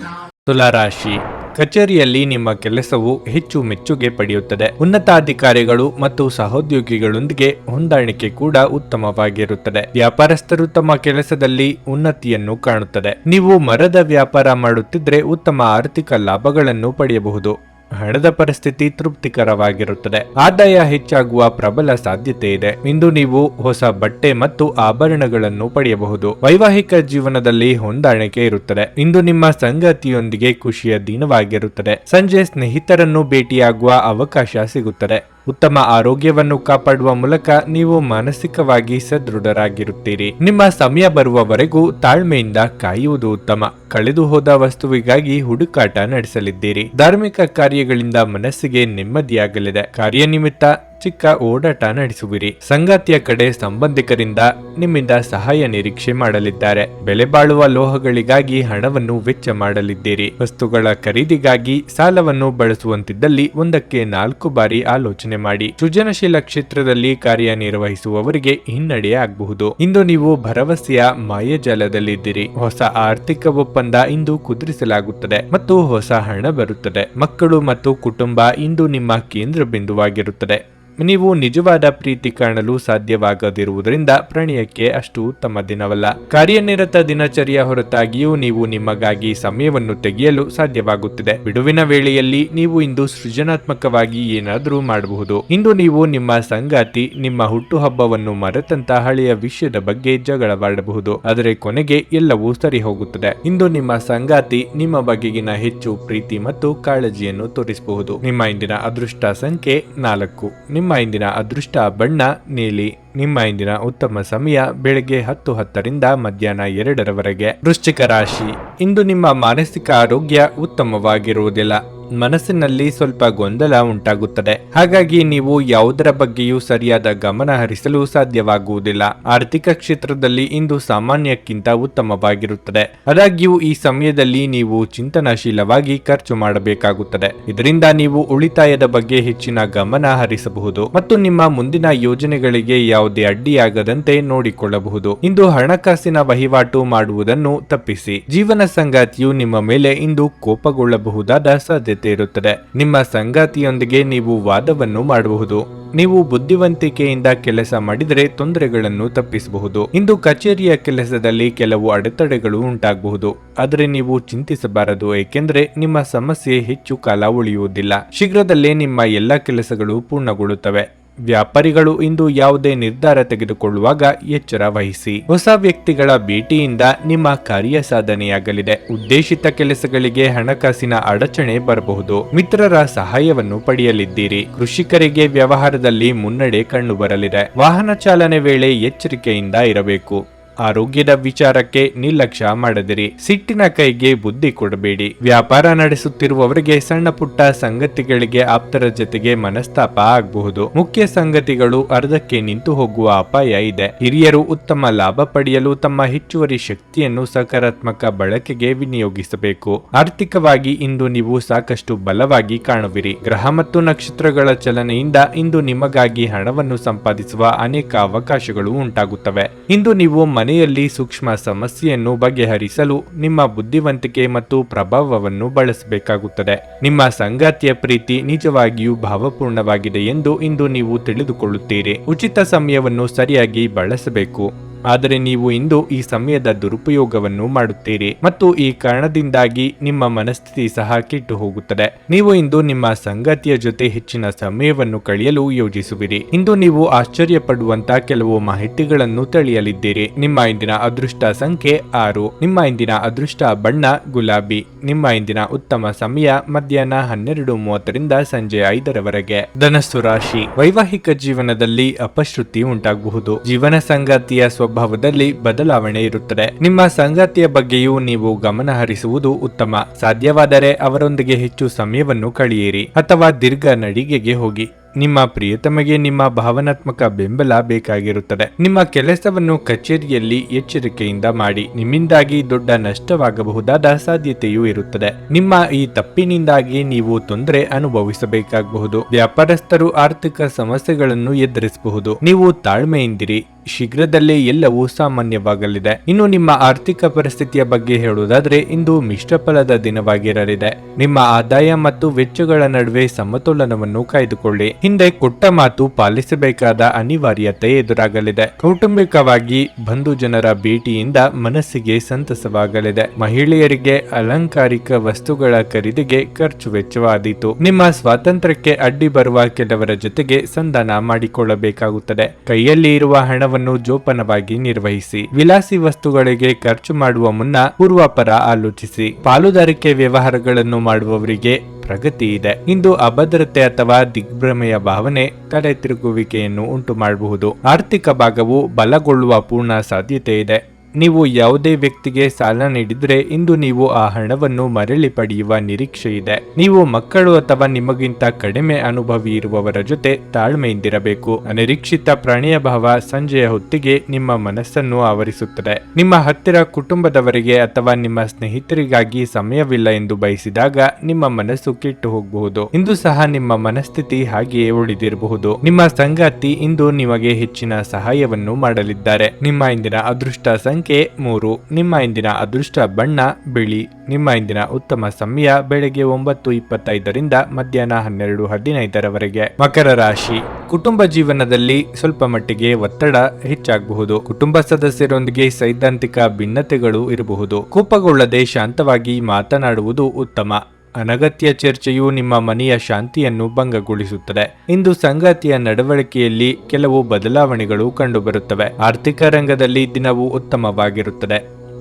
ತುಲಾರಾಶಿ, ಕಚೇರಿಯಲ್ಲಿ ನಿಮ್ಮ ಕೆಲಸವು ಹೆಚ್ಚು ಮೆಚ್ಚುಗೆ ಪಡೆಯುತ್ತದೆ. ಉನ್ನತಾಧಿಕಾರಿಗಳು ಮತ್ತು ಸಹೋದ್ಯೋಗಿಗಳೊಂದಿಗೆ ಹೊಂದಾಣಿಕೆ ಕೂಡ ಉತ್ತಮವಾಗಿರುತ್ತದೆ. ವ್ಯಾಪಾರಸ್ಥರು ತಮ್ಮ ಕೆಲಸದಲ್ಲಿ ಉನ್ನತಿಯನ್ನು ಕಾಣುತ್ತದೆ. ನೀವು ಮರದ ವ್ಯಾಪಾರ ಮಾಡುತ್ತಿದ್ರೆ ಉತ್ತಮ ಆರ್ಥಿಕ ಲಾಭಗಳನ್ನು ಪಡೆಯಬಹುದು. ಹಣದ ಪರಿಸ್ಥಿತಿ ತೃಪ್ತಿಕರವಾಗಿರುತ್ತದೆ. ಆದಾಯ ಹೆಚ್ಚಾಗುವ ಪ್ರಬಲ ಸಾಧ್ಯತೆ ಇದೆ. ಇಂದು ನೀವು ಹೊಸ ಬಟ್ಟೆ ಮತ್ತು ಆಭರಣಗಳನ್ನು ಪಡೆಯಬಹುದು. ವೈವಾಹಿಕ ಜೀವನದಲ್ಲಿ ಹೊಂದಾಣಿಕೆ ಇರುತ್ತದೆ. ಇಂದು ನಿಮ್ಮ ಸಂಗಾತಿಯೊಂದಿಗೆ ಖುಷಿಯ ದಿನವಾಗಿರುತ್ತದೆ. ಸಂಜೆ ಸ್ನೇಹಿತರನ್ನು ಭೇಟಿಯಾಗುವ ಅವಕಾಶ ಸಿಗುತ್ತದೆ. ಉತ್ತಮ ಆರೋಗ್ಯವನ್ನು ಕಾಪಾಡುವ ಮೂಲಕ ನೀವು ಮಾನಸಿಕವಾಗಿ ಸದೃಢರಾಗಿರುತ್ತೀರಿ. ನಿಮ್ಮ ಸಮಯ ಬರುವವರೆಗೂ ತಾಳ್ಮೆಯಿಂದ ಕಾಯುವುದು ಉತ್ತಮ. ಕಳೆದು ಹೋದ ವಸ್ತುವಿಗಾಗಿ ಹುಡುಕಾಟ ನಡೆಸಲಿದ್ದೀರಿ. ಧಾರ್ಮಿಕ ಕಾರ್ಯಗಳಿಂದ ಮನಸ್ಸಿಗೆ ನೆಮ್ಮದಿಯಾಗಲಿದೆ. ಕಾರ್ಯನಿಮಿತ್ತ ಚಿಕ್ಕ ಓಡಾಟ ನಡೆಸುವಿರಿ. ಸಂಗಾತಿಯ ಕಡೆ ಸಂಬಂಧಿಕರಿಂದ ನಿಮ್ಮಿಂದ ಸಹಾಯ ನಿರೀಕ್ಷೆ ಮಾಡಲಿದ್ದಾರೆ. ಬೆಲೆ ಬಾಳುವ ಲೋಹಗಳಿಗಾಗಿ ಹಣವನ್ನು ವೆಚ್ಚ ಮಾಡಲಿದ್ದೀರಿ. ವಸ್ತುಗಳ ಖರೀದಿಗಾಗಿ ಸಾಲವನ್ನು ಬಳಸುವಂತಿದ್ದಲ್ಲಿ ಒಂದಕ್ಕೆ 4 ಬಾರಿ ಆಲೋಚನೆ ಮಾಡಿ. ಸೃಜನಶೀಲ ಕ್ಷೇತ್ರದಲ್ಲಿ ಕಾರ್ಯನಿರ್ವಹಿಸುವವರಿಗೆ ಹಿನ್ನಡೆ ಆಗಬಹುದು. ಇಂದು ನೀವು ಭರವಸೆಯ ಮಾಯಜಾಲದಲ್ಲಿದ್ದೀರಿ. ಹೊಸ ಆರ್ಥಿಕ ಒಪ್ಪಂದ ಇಂದು ಕುದುರಿಸಲಾಗುತ್ತದೆ ಮತ್ತು ಹೊಸ ಹಣ ಬರುತ್ತದೆ. ಮಕ್ಕಳು ಮತ್ತು ಕುಟುಂಬ ಇಂದು ನಿಮ್ಮ ಕೇಂದ್ರ ಬಿಂದುವಾಗಿರುತ್ತದೆ. ನೀವು ನಿಜವಾದ ಪ್ರೀತಿ ಕಾಣಲು ಸಾಧ್ಯವಾಗದಿರುವುದರಿಂದ ಪ್ರಣಯಕ್ಕೆ ಅಷ್ಟು ಉತ್ತಮ ದಿನವಲ್ಲ. ಕಾರ್ಯನಿರತ ದಿನಚರಿಯ ಹೊರತಾಗಿಯೂ ನೀವು ನಿಮಗಾಗಿ ಸಮಯವನ್ನು ತೆಗೆಯಲು ಸಾಧ್ಯವಾಗುತ್ತಿದೆ. ಬಿಡುವಿನ ವೇಳೆಯಲ್ಲಿ ನೀವು ಇಂದು ಸೃಜನಾತ್ಮಕವಾಗಿ ಏನಾದರೂ ಮಾಡಬಹುದು. ಇಂದು ನೀವು ನಿಮ್ಮ ಸಂಗಾತಿ ನಿಮ್ಮ ಹುಟ್ಟುಹಬ್ಬವನ್ನು ಮರೆತಂತ ಹಳೆಯ ವಿಷಯದ ಬಗ್ಗೆ ಜಗಳವಾಡಬಹುದು. ಆದರೆ ಕೊನೆಗೆ ಎಲ್ಲವೂ ಸರಿ ಹೋಗುತ್ತದೆ. ಇಂದು ನಿಮ್ಮ ಸಂಗಾತಿ ನಿಮ್ಮ ಬಗೆಗಿನ ಹೆಚ್ಚು ಪ್ರೀತಿ ಮತ್ತು ಕಾಳಜಿಯನ್ನು ತೋರಿಸಬಹುದು. ನಿಮ್ಮ ಇಂದಿನ ಅದೃಷ್ಟ ಸಂಖ್ಯೆ 4. ನಿಮ್ಮ ಇಂದಿನ ಅದೃಷ್ಟ ಬಣ್ಣ ನೀಲಿ. ನಿಮ್ಮ ಇಂದಿನ ಉತ್ತಮ ಸಮಯ ಬೆಳಗ್ಗೆ 10:10ರಿಂದ ಮಧ್ಯಾಹ್ನ 2ರವರೆಗೆ. ವೃಶ್ಚಿಕ ರಾಶಿ, ಇಂದು ನಿಮ್ಮ ಮಾನಸಿಕ ಆರೋಗ್ಯ ಉತ್ತಮವಾಗಿರುವುದಿಲ್ಲ. ಮನಸ್ಸಿನಲ್ಲಿ ಸ್ವಲ್ಪ ಗೊಂದಲ ಉಂಟಾಗುತ್ತದೆ. ಹಾಗಾಗಿ ನೀವು ಯಾವುದರ ಬಗ್ಗೆಯೂ ಸರಿಯಾದ ಗಮನ ಹರಿಸಲು ಸಾಧ್ಯವಾಗುವುದಿಲ್ಲ. ಆರ್ಥಿಕ ಕ್ಷೇತ್ರದಲ್ಲಿ ಇಂದು ಸಾಮಾನ್ಯಕ್ಕಿಂತ ಉತ್ತಮವಾಗಿರುತ್ತದೆ. ಆದಾಗ್ಯೂ ಈ ಸಮಯದಲ್ಲಿ ನೀವು ಚಿಂತನಶೀಲವಾಗಿ ಖರ್ಚು ಮಾಡಬೇಕಾಗುತ್ತದೆ. ಇದರಿಂದ ನೀವು ಉಳಿತಾಯದ ಬಗ್ಗೆ ಹೆಚ್ಚಿನ ಗಮನ ಹರಿಸಬಹುದು ಮತ್ತು ನಿಮ್ಮ ಮುಂದಿನ ಯೋಜನೆಗಳಿಗೆ ಯಾವುದೇ ಅಡ್ಡಿಯಾಗದಂತೆ ನೋಡಿಕೊಳ್ಳಬಹುದು. ಇಂದು ಹಣಕಾಸಿನ ವಹಿವಾಟು ಮಾಡುವುದನ್ನು ತಪ್ಪಿಸಿ. ಜೀವನ ಸಂಗಾತಿಯು ನಿಮ್ಮ ಮೇಲೆ ಇಂದು ಕೋಪಗೊಳ್ಳಬಹುದಾದ ಸಾಧ್ಯತೆ ಇರುತ್ತದೆ. ನಿಮ್ಮ ಸಂಗಾತಿಯೊಂದಿಗೆ ನೀವು ವಾದವನ್ನು ಮಾಡಬಹುದು. ನೀವು ಬುದ್ಧಿವಂತಿಕೆಯಿಂದ ಕೆಲಸ ಮಾಡಿದರೆ ತೊಂದರೆಗಳನ್ನು ತಪ್ಪಿಸಬಹುದು. ಇಂದು ಕಚೇರಿಯ ಕೆಲಸದಲ್ಲಿ ಕೆಲವು ಅಡೆತಡೆಗಳು ಉಂಟಾಗಬಹುದು. ಆದರೆ ನೀವು ಚಿಂತಿಸಬಾರದು, ಏಕೆಂದರೆ ನಿಮ್ಮ ಸಮಸ್ಯೆ ಹೆಚ್ಚು ಕಾಲ ಉಳಿಯುವುದಿಲ್ಲ. ಶೀಘ್ರದಲ್ಲೇ ನಿಮ್ಮ ಎಲ್ಲ ಕೆಲಸಗಳು ಪೂರ್ಣಗೊಳ್ಳುತ್ತವೆ. ವ್ಯಾಪಾರಿಗಳು ಇಂದು ಯಾವುದೇ ನಿರ್ಧಾರ ತೆಗೆದುಕೊಳ್ಳುವಾಗ ಎಚ್ಚರ ವಹಿಸಿ. ಹೊಸ ವ್ಯಕ್ತಿಗಳ ಭೇಟಿಯಿಂದ ನಿಮ್ಮ ಕಾರ್ಯ ಸಾಧನೆಯಾಗಲಿದೆ. ಉದ್ದೇಶಿತ ಕೆಲಸಗಳಿಗೆ ಹಣಕಾಸಿನ ಅಡಚಣೆ ಬರಬಹುದು. ಮಿತ್ರರ ಸಹಾಯವನ್ನು ಪಡೆಯಲಿದ್ದೀರಿ. ಕೃಷಿಕರಿಗೆ ವ್ಯವಹಾರದಲ್ಲಿ ಮುನ್ನಡೆ ಕಂಡುಬರಲಿದೆ. ವಾಹನ ಚಾಲನೆ ವೇಳೆ ಎಚ್ಚರಿಕೆಯಿಂದ ಇರಬೇಕು. ಆರೋಗ್ಯದ ವಿಚಾರಕ್ಕೆ ನಿರ್ಲಕ್ಷ್ಯ ಮಾಡದಿರಿ. ಸಿಟ್ಟಿನ ಕೈಗೆ ಬುದ್ಧಿ ಕೊಡಬೇಡಿ. ವ್ಯಾಪಾರ ನಡೆಸುತ್ತಿರುವವರಿಗೆ ಸಣ್ಣ ಪುಟ್ಟ ಸಂಗತಿಗಳಿಗೆ ಆಪ್ತರ ಜೊತೆಗೆ ಮನಸ್ತಾಪ ಆಗಬಹುದು. ಮುಖ್ಯ ಸಂಗತಿಗಳು ಅರ್ಧಕ್ಕೆ ನಿಂತು ಹೋಗುವ ಅಪಾಯ ಇದೆ. ಹಿರಿಯರು ಉತ್ತಮ ಲಾಭ ಪಡೆಯಲು ತಮ್ಮ ಹೆಚ್ಚುವರಿ ಶಕ್ತಿಯನ್ನು ಸಕಾರಾತ್ಮಕ ಬಳಕೆಗೆ ವಿನಿಯೋಗಿಸಬೇಕು. ಆರ್ಥಿಕವಾಗಿ ಇಂದು ನೀವು ಸಾಕಷ್ಟು ಬಲವಾಗಿ ಕಾಣುವಿರಿ. ಗ್ರಹ ಮತ್ತು ನಕ್ಷತ್ರಗಳ ಚಲನೆಯಿಂದ ಇಂದು ನಿಮಗಾಗಿ ಹಣವನ್ನು ಸಂಪಾದಿಸುವ ಅನೇಕ ಅವಕಾಶಗಳು ಉಂಟಾಗುತ್ತವೆ. ಇಂದು ನೀವು ಮನೆಯಲ್ಲಿ ಸೂಕ್ಷ್ಮ ಸಮಸ್ಯೆಯನ್ನು ಬಗೆಹರಿಸಲು ನಿಮ್ಮ ಬುದ್ಧಿವಂತಿಕೆ ಮತ್ತು ಪ್ರಭಾವವನ್ನು ಬಳಸಬೇಕಾಗುತ್ತದೆ. ನಿಮ್ಮ ಸಂಗಾತಿಯ ಪ್ರೀತಿ ನಿಜವಾಗಿಯೂ ಭಾವಪೂರ್ಣವಾಗಿದೆ ಎಂದು ಇಂದು ನೀವು ತಿಳಿದುಕೊಳ್ಳುತ್ತೀರಿ. ಉಚಿತ ಸಮಯವನ್ನು ಸರಿಯಾಗಿ ಬಳಸಬೇಕು. ಆದರೆ ನೀವು ಇಂದು ಈ ಸಮಯದ ದುರುಪಯೋಗವನ್ನು ಮಾಡುತ್ತೀರಿ ಮತ್ತು ಈ ಕಾರಣದಿಂದಾಗಿ ನಿಮ್ಮ ಮನಸ್ಥಿತಿ ಸಹ ಕೆಟ್ಟು ಹೋಗುತ್ತದೆ. ನೀವು ಇಂದು ನಿಮ್ಮ ಸಂಗಾತಿಯ ಜೊತೆ ಹೆಚ್ಚಿನ ಸಮಯವನ್ನು ಕಳೆಯಲು ಯೋಜಿಸುವಿರಿ. ಇಂದು ನೀವು ಆಶ್ಚರ್ಯ ಪಡುವಂತ ಕೆಲವು ಮಾಹಿತಿಗಳನ್ನು ತಿಳಿಯಲಿದ್ದೀರಿ. ನಿಮ್ಮ ಇಂದಿನ ಅದೃಷ್ಟ ಸಂಖ್ಯೆ 6. ನಿಮ್ಮ ಇಂದಿನ ಅದೃಷ್ಟ ಬಣ್ಣ ಗುಲಾಬಿ. ನಿಮ್ಮ ಇಂದಿನ ಉತ್ತಮ ಸಮಯ ಮಧ್ಯಾಹ್ನ 12:30ರಿಂದ ಸಂಜೆ 5ರವರೆಗೆ. ಧನಸ್ಸು ರಾಶಿ, ವೈವಾಹಿಕ ಜೀವನದಲ್ಲಿ ಅಪಶ್ರುತಿ ಉಂಟಾಗಬಹುದು. ಜೀವನ ಸಂಗಾತಿಯ ಸ್ವಭಾವದಲ್ಲಿ ಬದಲಾವಣೆ ಇರುತ್ತದೆ. ನಿಮ್ಮ ಸಂಗಾತಿಯ ಬಗ್ಗೆಯೂ ನೀವು ಗಮನ ಹರಿಸುವುದು ಉತ್ತಮ. ಸಾಧ್ಯವಾದರೆ ಅವರೊಂದಿಗೆ ಹೆಚ್ಚು ಸಮಯವನ್ನು ಕಳೆಯಿರಿ ಅಥವಾ ದೀರ್ಘ ನಡಿಗೆಗೆ ಹೋಗಿ. ನಿಮ್ಮ ಪ್ರಿಯತಮಗೆ ನಿಮ್ಮ ಭಾವನಾತ್ಮಕ ಬೆಂಬಲ ಬೇಕಾಗಿರುತ್ತದೆ. ನಿಮ್ಮ ಕೆಲಸವನ್ನು ಕಚೇರಿಯಲ್ಲಿ ಎಚ್ಚರಿಕೆಯಿಂದ ಮಾಡಿ. ನಿಮ್ಮಿಂದಾಗಿ ದೊಡ್ಡ ನಷ್ಟವಾಗಬಹುದಾದ ಸಾಧ್ಯತೆಯೂ ಇರುತ್ತದೆ. ನಿಮ್ಮ ಈ ತಪ್ಪಿನಿಂದಾಗಿ ನೀವು ತೊಂದರೆ ಅನುಭವಿಸಬೇಕಾಗಬಹುದು. ವ್ಯಾಪಾರಸ್ಥರು ಆರ್ಥಿಕ ಸಮಸ್ಯೆಗಳನ್ನು ಎದುರಿಸಬಹುದು. ನೀವು ತಾಳ್ಮೆಯಿಂದಿರಿ, ಶೀಘ್ರದಲ್ಲೇ ಎಲ್ಲವೂ ಸಾಮಾನ್ಯವಾಗಲಿದೆ. ಇನ್ನು ನಿಮ್ಮ ಆರ್ಥಿಕ ಪರಿಸ್ಥಿತಿಯ ಬಗ್ಗೆ ಹೇಳುವುದಾದ್ರೆ ಇಂದು ಮಿಶ್ರ ಫಲದ ದಿನವಾಗಿರಲಿದೆ. ನಿಮ್ಮ ಆದಾಯ ಮತ್ತು ವೆಚ್ಚಗಳ ನಡುವೆ ಸಮತೋಲನವನ್ನು ಕಾಯ್ದುಕೊಳ್ಳಿ. ಹಿಂದೆ ಕೊಟ್ಟ ಮಾತು ಪಾಲಿಸಬೇಕಾದ ಅನಿವಾರ್ಯತೆ ಎದುರಾಗಲಿದೆ. ಕೌಟುಂಬಿಕವಾಗಿ ಬಂಧು ಜನರ ಭೇಟಿಯಿಂದ ಮನಸ್ಸಿಗೆ ಸಂತಸವಾಗಲಿದೆ. ಮಹಿಳೆಯರಿಗೆ ಅಲಂಕಾರಿಕ ವಸ್ತುಗಳ ಖರೀದಿಗೆ ಖರ್ಚು ವೆಚ್ಚವಾದೀತು. ನಿಮ್ಮ ಸ್ವಾತಂತ್ರ್ಯಕ್ಕೆ ಅಡ್ಡಿ ಬರುವ ಕೆಲವರ ಜೊತೆಗೆ ಸಂಧಾನ ಮಾಡಿಕೊಳ್ಳಬೇಕಾಗುತ್ತದೆ. ಕೈಯಲ್ಲಿ ಇರುವ ಹಣವನ್ನು ಜೋಪಾನವಾಗಿ ನಿರ್ವಹಿಸಿ. ವಿಲಾಸಿ ವಸ್ತುಗಳಿಗೆ ಖರ್ಚು ಮಾಡುವ ಮುನ್ನ ಪೂರ್ವಾಪರ ಆಲೋಚಿಸಿ. ಪಾಲುದಾರಿಕೆ ವ್ಯವಹಾರಗಳನ್ನು ಮಾಡುವವರಿಗೆ ಪ್ರಗತಿ ಇದೆ. ಇಂದು ಅಭದ್ರತೆ ಅಥವಾ ದಿಗ್ಭ್ರಮೆಯ ಭಾವನೆ ತಲೆ ತಿರುಗುವಿಕೆಯನ್ನು ಉಂಟು ಮಾಡಬಹುದು. ಆರ್ಥಿಕ ಭಾಗವು ಬಲಗೊಳ್ಳುವ ಪೂರ್ಣ ಸಾಧ್ಯತೆ ಇದೆ. ನೀವು ಯಾವುದೇ ವ್ಯಕ್ತಿಗೆ ಸಾಲ ನೀಡಿದ್ರೆ ಇಂದು ನೀವು ಆ ಹಣವನ್ನು ಮರಳಿ ಪಡೆಯುವ ನಿರೀಕ್ಷೆ ಇದೆ. ನೀವು ಮಕ್ಕಳು ಅಥವಾ ನಿಮಗಿಂತ ಕಡಿಮೆ ಅನುಭವಿ ಇರುವವರ ಜೊತೆ ತಾಳ್ಮೆಯಿಂದಿರಬೇಕು. ಅನಿರೀಕ್ಷಿತ ಪ್ರಣಯ ಭಾವ ಸಂಜೆಯ ಹೊತ್ತಿಗೆ ನಿಮ್ಮ ಮನಸ್ಸನ್ನು ಆವರಿಸುತ್ತದೆ. ನಿಮ್ಮ ಹತ್ತಿರ ಕುಟುಂಬದವರಿಗೆ ಅಥವಾ ನಿಮ್ಮ ಸ್ನೇಹಿತರಿಗಾಗಿ ಸಮಯವಿಲ್ಲ ಎಂದು ಬಯಸಿದಾಗ ನಿಮ್ಮ ಮನಸ್ಸು ಕೆಟ್ಟು ಹೋಗಬಹುದು. ಇಂದು ಸಹ ನಿಮ್ಮ ಮನಸ್ಥಿತಿ ಹಾಗೆಯೇ ಉಳಿದಿರಬಹುದು. ನಿಮ್ಮ ಸಂಗಾತಿ ಇಂದು ನಿಮಗೆ ಹೆಚ್ಚಿನ ಸಹಾಯವನ್ನು ಮಾಡಲಿದ್ದಾರೆ. ನಿಮ್ಮ ಇಂದಿನ ಅದೃಷ್ಟ ಸಂಖ್ಯೆ 3. ನಿಮ್ಮ ಇಂದಿನ ಅದೃಷ್ಟ ಬಣ್ಣ ಬಿಳಿ. ನಿಮ್ಮ ಇಂದಿನ ಉತ್ತಮ ಸಮಯ ಬೆಳಗ್ಗೆ 9:25ರಿಂದ ಮಧ್ಯಾಹ್ನ 12:15ರವರೆಗೆ. ಮಕರ ರಾಶಿ. ಕುಟುಂಬ ಜೀವನದಲ್ಲಿ ಸ್ವಲ್ಪ ಮಟ್ಟಿಗೆ ಒತ್ತಡ ಹೆಚ್ಚಾಗಬಹುದು. ಕುಟುಂಬ ಸದಸ್ಯರೊಂದಿಗೆ ಸೈದ್ಧಾಂತಿಕ ಭಿನ್ನತೆಗಳು ಇರಬಹುದು. ಕೋಪಗೊಳ್ಳದೆ ಶಾಂತವಾಗಿ ಮಾತನಾಡುವುದು ಉತ್ತಮ. ಅನಗತ್ಯ ಚರ್ಚೆಯು ನಿಮ್ಮ ಮನೆಯ ಶಾಂತಿಯನ್ನು ಭಂಗಗೊಳಿಸುತ್ತದೆ. ಇಂದು ಸಂಗಾತಿಯ ನಡವಳಿಕೆಯಲ್ಲಿ ಕೆಲವು ಬದಲಾವಣೆಗಳು ಕಂಡುಬರುತ್ತವೆ. ಆರ್ಥಿಕ ರಂಗದಲ್ಲಿ ದಿನವು ಉತ್ತಮವಾಗಿರುತ್ತದೆ.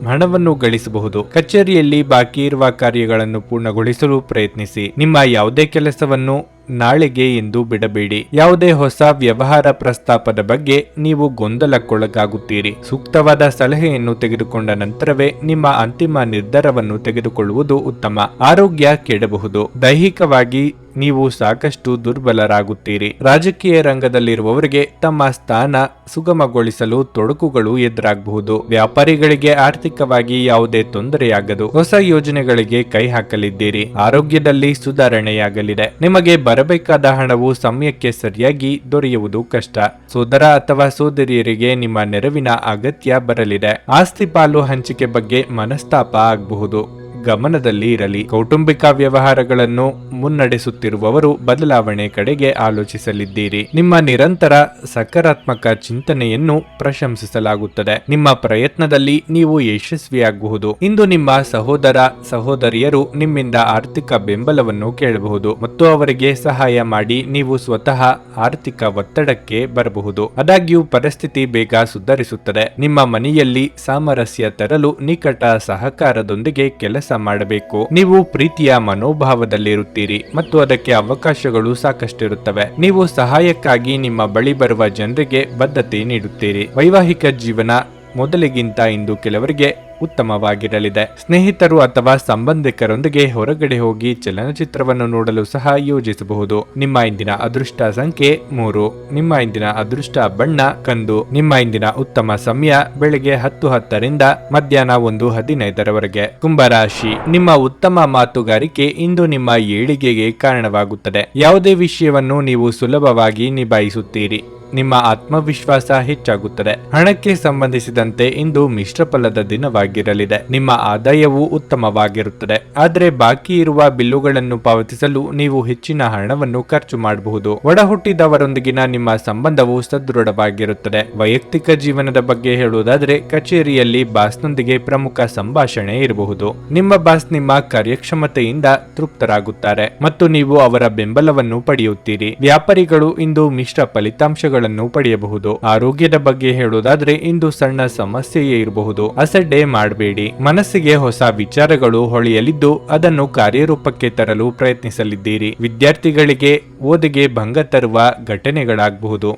ಹಣವನ್ನು ಗಳಿಸಬಹುದು. ಕಚೇರಿಯಲ್ಲಿ ಬಾಕಿ ಇರುವ ಕಾರ್ಯಗಳನ್ನು ಪೂರ್ಣಗೊಳಿಸಲು ಪ್ರಯತ್ನಿಸಿ. ನಿಮ್ಮ ಯಾವುದೇ ಕೆಲಸವನ್ನು ನಾಳೆಗೆ ಎಂದು ಬಿಡಬೇಡಿ. ಯಾವುದೇ ಹೊಸ ವ್ಯವಹಾರ ಪ್ರಸ್ತಾಪದ ಬಗ್ಗೆ ನೀವು ಗೊಂದಲಕ್ಕೊಳಗಾಗುತ್ತೀರಿ. ಸೂಕ್ತವಾದ ಸಲಹೆಯನ್ನು ತೆಗೆದುಕೊಂಡ ನಂತರವೇ ನಿಮ್ಮ ಅಂತಿಮ ನಿರ್ಧಾರವನ್ನು ತೆಗೆದುಕೊಳ್ಳುವುದು ಉತ್ತಮ. ಆರೋಗ್ಯ ಕೆಡಬಹುದು. ದೈಹಿಕವಾಗಿ ನೀವು ಸಾಕಷ್ಟು ದುರ್ಬಲರಾಗುತ್ತೀರಿ. ರಾಜಕೀಯ ರಂಗದಲ್ಲಿರುವವರಿಗೆ ತಮ್ಮ ಸ್ಥಾನ ಸುಗಮಗೊಳಿಸಲು ತೊಡಕುಗಳು ಎದುರಾಗಬಹುದು. ವ್ಯಾಪಾರಿಗಳಿಗೆ ಆರ್ಥಿಕವಾಗಿ ಯಾವುದೇ ತೊಂದರೆಯಾಗದು. ಹೊಸ ಯೋಜನೆಗಳಿಗೆ ಕೈ ಹಾಕಲಿದ್ದೀರಿ. ಆರೋಗ್ಯದಲ್ಲಿ ಸುಧಾರಣೆಯಾಗಲಿದೆ. ನಿಮಗೆ ಬರಬೇಕಾದ ಹಣವು ಸಮಯಕ್ಕೆ ಸರಿಯಾಗಿ ದೊರೆಯುವುದು ಕಷ್ಟ. ಸೋದರ ಅಥವಾ ಸೋದರಿಯರಿಗೆ ನಿಮ್ಮ ನೆರವಿನ ಅಗತ್ಯ ಬರಲಿದೆ. ಆಸ್ತಿ ಪಾಲು ಹಂಚಿಕೆ ಬಗ್ಗೆ ಮನಸ್ತಾಪ ಆಗಬಹುದು. ಗಮನದಲ್ಲಿ ಇರಲಿ. ಕೌಟುಂಬಿಕ ವ್ಯವಹಾರಗಳನ್ನು ಮುನ್ನಡೆಸುತ್ತಿರುವವರು ಬದಲಾವಣೆ ಕಡೆಗೆ ಆಲೋಚಿಸಲಿದ್ದೀರಿ. ನಿಮ್ಮ ನಿರಂತರ ಸಕಾರಾತ್ಮಕ ಚಿಂತನೆಯನ್ನು ಪ್ರಶಂಸಿಸಲಾಗುತ್ತದೆ. ನಿಮ್ಮ ಪ್ರಯತ್ನದಲ್ಲಿ ನೀವು ಯಶಸ್ವಿಯಾಗಬಹುದು. ಇಂದು ನಿಮ್ಮ ಸಹೋದರ ಸಹೋದರಿಯರು ನಿಮ್ಮಿಂದ ಆರ್ಥಿಕ ಬೆಂಬಲವನ್ನು ಕೇಳಬಹುದು ಮತ್ತು ಅವರಿಗೆ ಸಹಾಯ ಮಾಡಿ ನೀವು ಸ್ವತಃ ಆರ್ಥಿಕ ಒತ್ತಡಕ್ಕೆ ಬರಬಹುದು. ಆದಾಗ್ಯೂ ಪರಿಸ್ಥಿತಿ ಬೇಗ ಸುಧಾರಿಸುತ್ತದೆ. ನಿಮ್ಮ ಮನೆಯಲ್ಲಿ ಸಾಮರಸ್ಯ ತರಲು ನಿಕಟ ಸಹಕಾರದೊಂದಿಗೆ ಕೆಲಸ ಮಾಡಬೇಕು. ನೀವು ಪ್ರೀತಿಯ ಮನೋಭಾವದಲ್ಲಿರುತ್ತೀರಿ ಮತ್ತು ಅದಕ್ಕೆ ಅವಕಾಶಗಳು ಸಾಕಷ್ಟಿರುತ್ತವೆ. ನೀವು ಸಹಾಯಕ್ಕಾಗಿ ನಿಮ್ಮ ಬಳಿ ಬರುವ ಜನರಿಗೆ ಬದ್ಧತೆ ನೀಡುತ್ತೀರಿ. ವೈವಾಹಿಕ ಜೀವನ ಮೊದಲಿಗಿಂತ ಇಂದು ಕೆಲವರಿಗೆ ಉತ್ತಮವಾಗಿರಲಿದೆ. ಸ್ನೇಹಿತರು ಅಥವಾ ಸಂಬಂಧಿಕರೊಂದಿಗೆ ಹೊರಗಡೆ ಹೋಗಿ ಚಲನಚಿತ್ರವನ್ನು ನೋಡಲು ಸಹ ಯೋಜಿಸಬಹುದು. ನಿಮ್ಮ ಇಂದಿನ ಅದೃಷ್ಟ ಸಂಖ್ಯೆ 3. ನಿಮ್ಮ ಇಂದಿನ ಅದೃಷ್ಟ ಬಣ್ಣ ಕಂದು. ನಿಮ್ಮ ಇಂದಿನ ಉತ್ತಮ ಸಮಯ ಬೆಳಗ್ಗೆ 10:10ರಿಂದ ಮಧ್ಯಾಹ್ನ 1:15ರವರೆಗೆ. ಕುಂಭರಾಶಿ. ನಿಮ್ಮ ಉತ್ತಮ ಮಾತುಗಾರಿಕೆ ಇಂದು ನಿಮ್ಮ ಏಳಿಗೆಗೆ ಕಾರಣವಾಗುತ್ತದೆ. ಯಾವುದೇ ವಿಷಯವನ್ನು ನೀವು ಸುಲಭವಾಗಿ ನಿಭಾಯಿಸುತ್ತೀರಿ. ನಿಮ್ಮ ಆತ್ಮವಿಶ್ವಾಸ ಹೆಚ್ಚಾಗುತ್ತದೆ. ಹಣಕ್ಕೆ ಸಂಬಂಧಿಸಿದಂತೆ ಇಂದು ಮಿಶ್ರ ಫಲದ ದಿನವಾಗಿರಲಿದೆ. ನಿಮ್ಮ ಆದಾಯವು ಉತ್ತಮವಾಗಿರುತ್ತದೆ, ಆದರೆ ಬಾಕಿ ಇರುವ ಬಿಲ್ಲುಗಳನ್ನು ಪಾವತಿಸಲು ನೀವು ಹೆಚ್ಚಿನ ಹಣವನ್ನು ಖರ್ಚು ಮಾಡಬಹುದು. ಒಡಹುಟ್ಟಿದವರೊಂದಿಗಿನ ನಿಮ್ಮ ಸಂಬಂಧವು ಸದೃಢವಾಗಿರುತ್ತದೆ. ವೈಯಕ್ತಿಕ ಜೀವನದ ಬಗ್ಗೆ ಹೇಳುವುದಾದರೆ ಕಚೇರಿಯಲ್ಲಿ ಬಾಸ್ನೊಂದಿಗೆ ಪ್ರಮುಖ ಸಂಭಾಷಣೆ ಇರಬಹುದು. ನಿಮ್ಮ ಬಾಸ್ ನಿಮ್ಮ ಕಾರ್ಯಕ್ಷಮತೆಯಿಂದ ತೃಪ್ತರಾಗುತ್ತಾರೆ ಮತ್ತು ನೀವು ಅವರ ಬೆಂಬಲವನ್ನು ಪಡೆಯುತ್ತೀರಿ. ವ್ಯಾಪಾರಿಗಳು ಇಂದು ಮಿಶ್ರ ಫಲಿತಾಂಶಗಳು ಪಡೆಯಬಹುದು. ಆರೋಗ್ಯದ ಬಗ್ಗೆ ಹೇಳುವುದಾದ್ರೆ ಇಂದು ಸಣ್ಣ ಸಮಸ್ಯೆಯೇ ಇರಬಹುದು. ಅಸಡ್ಡೆ ಮಾಡಬೇಡಿ. ಮನಸ್ಸಿಗೆ ಹೊಸ ವಿಚಾರಗಳು ಹೊಳೆಯಲಿದ್ದು ಅದನ್ನು ಕಾರ್ಯರೂಪಕ್ಕೆ ತರಲು ಪ್ರಯತ್ನಿಸಲಿದ್ದೀರಿ. ವಿದ್ಯಾರ್ಥಿಗಳಿಗೆ ಓದಿಗೆ ಭಂಗ ತರುವ ಘಟನೆಗಳಾಗಬಹುದು.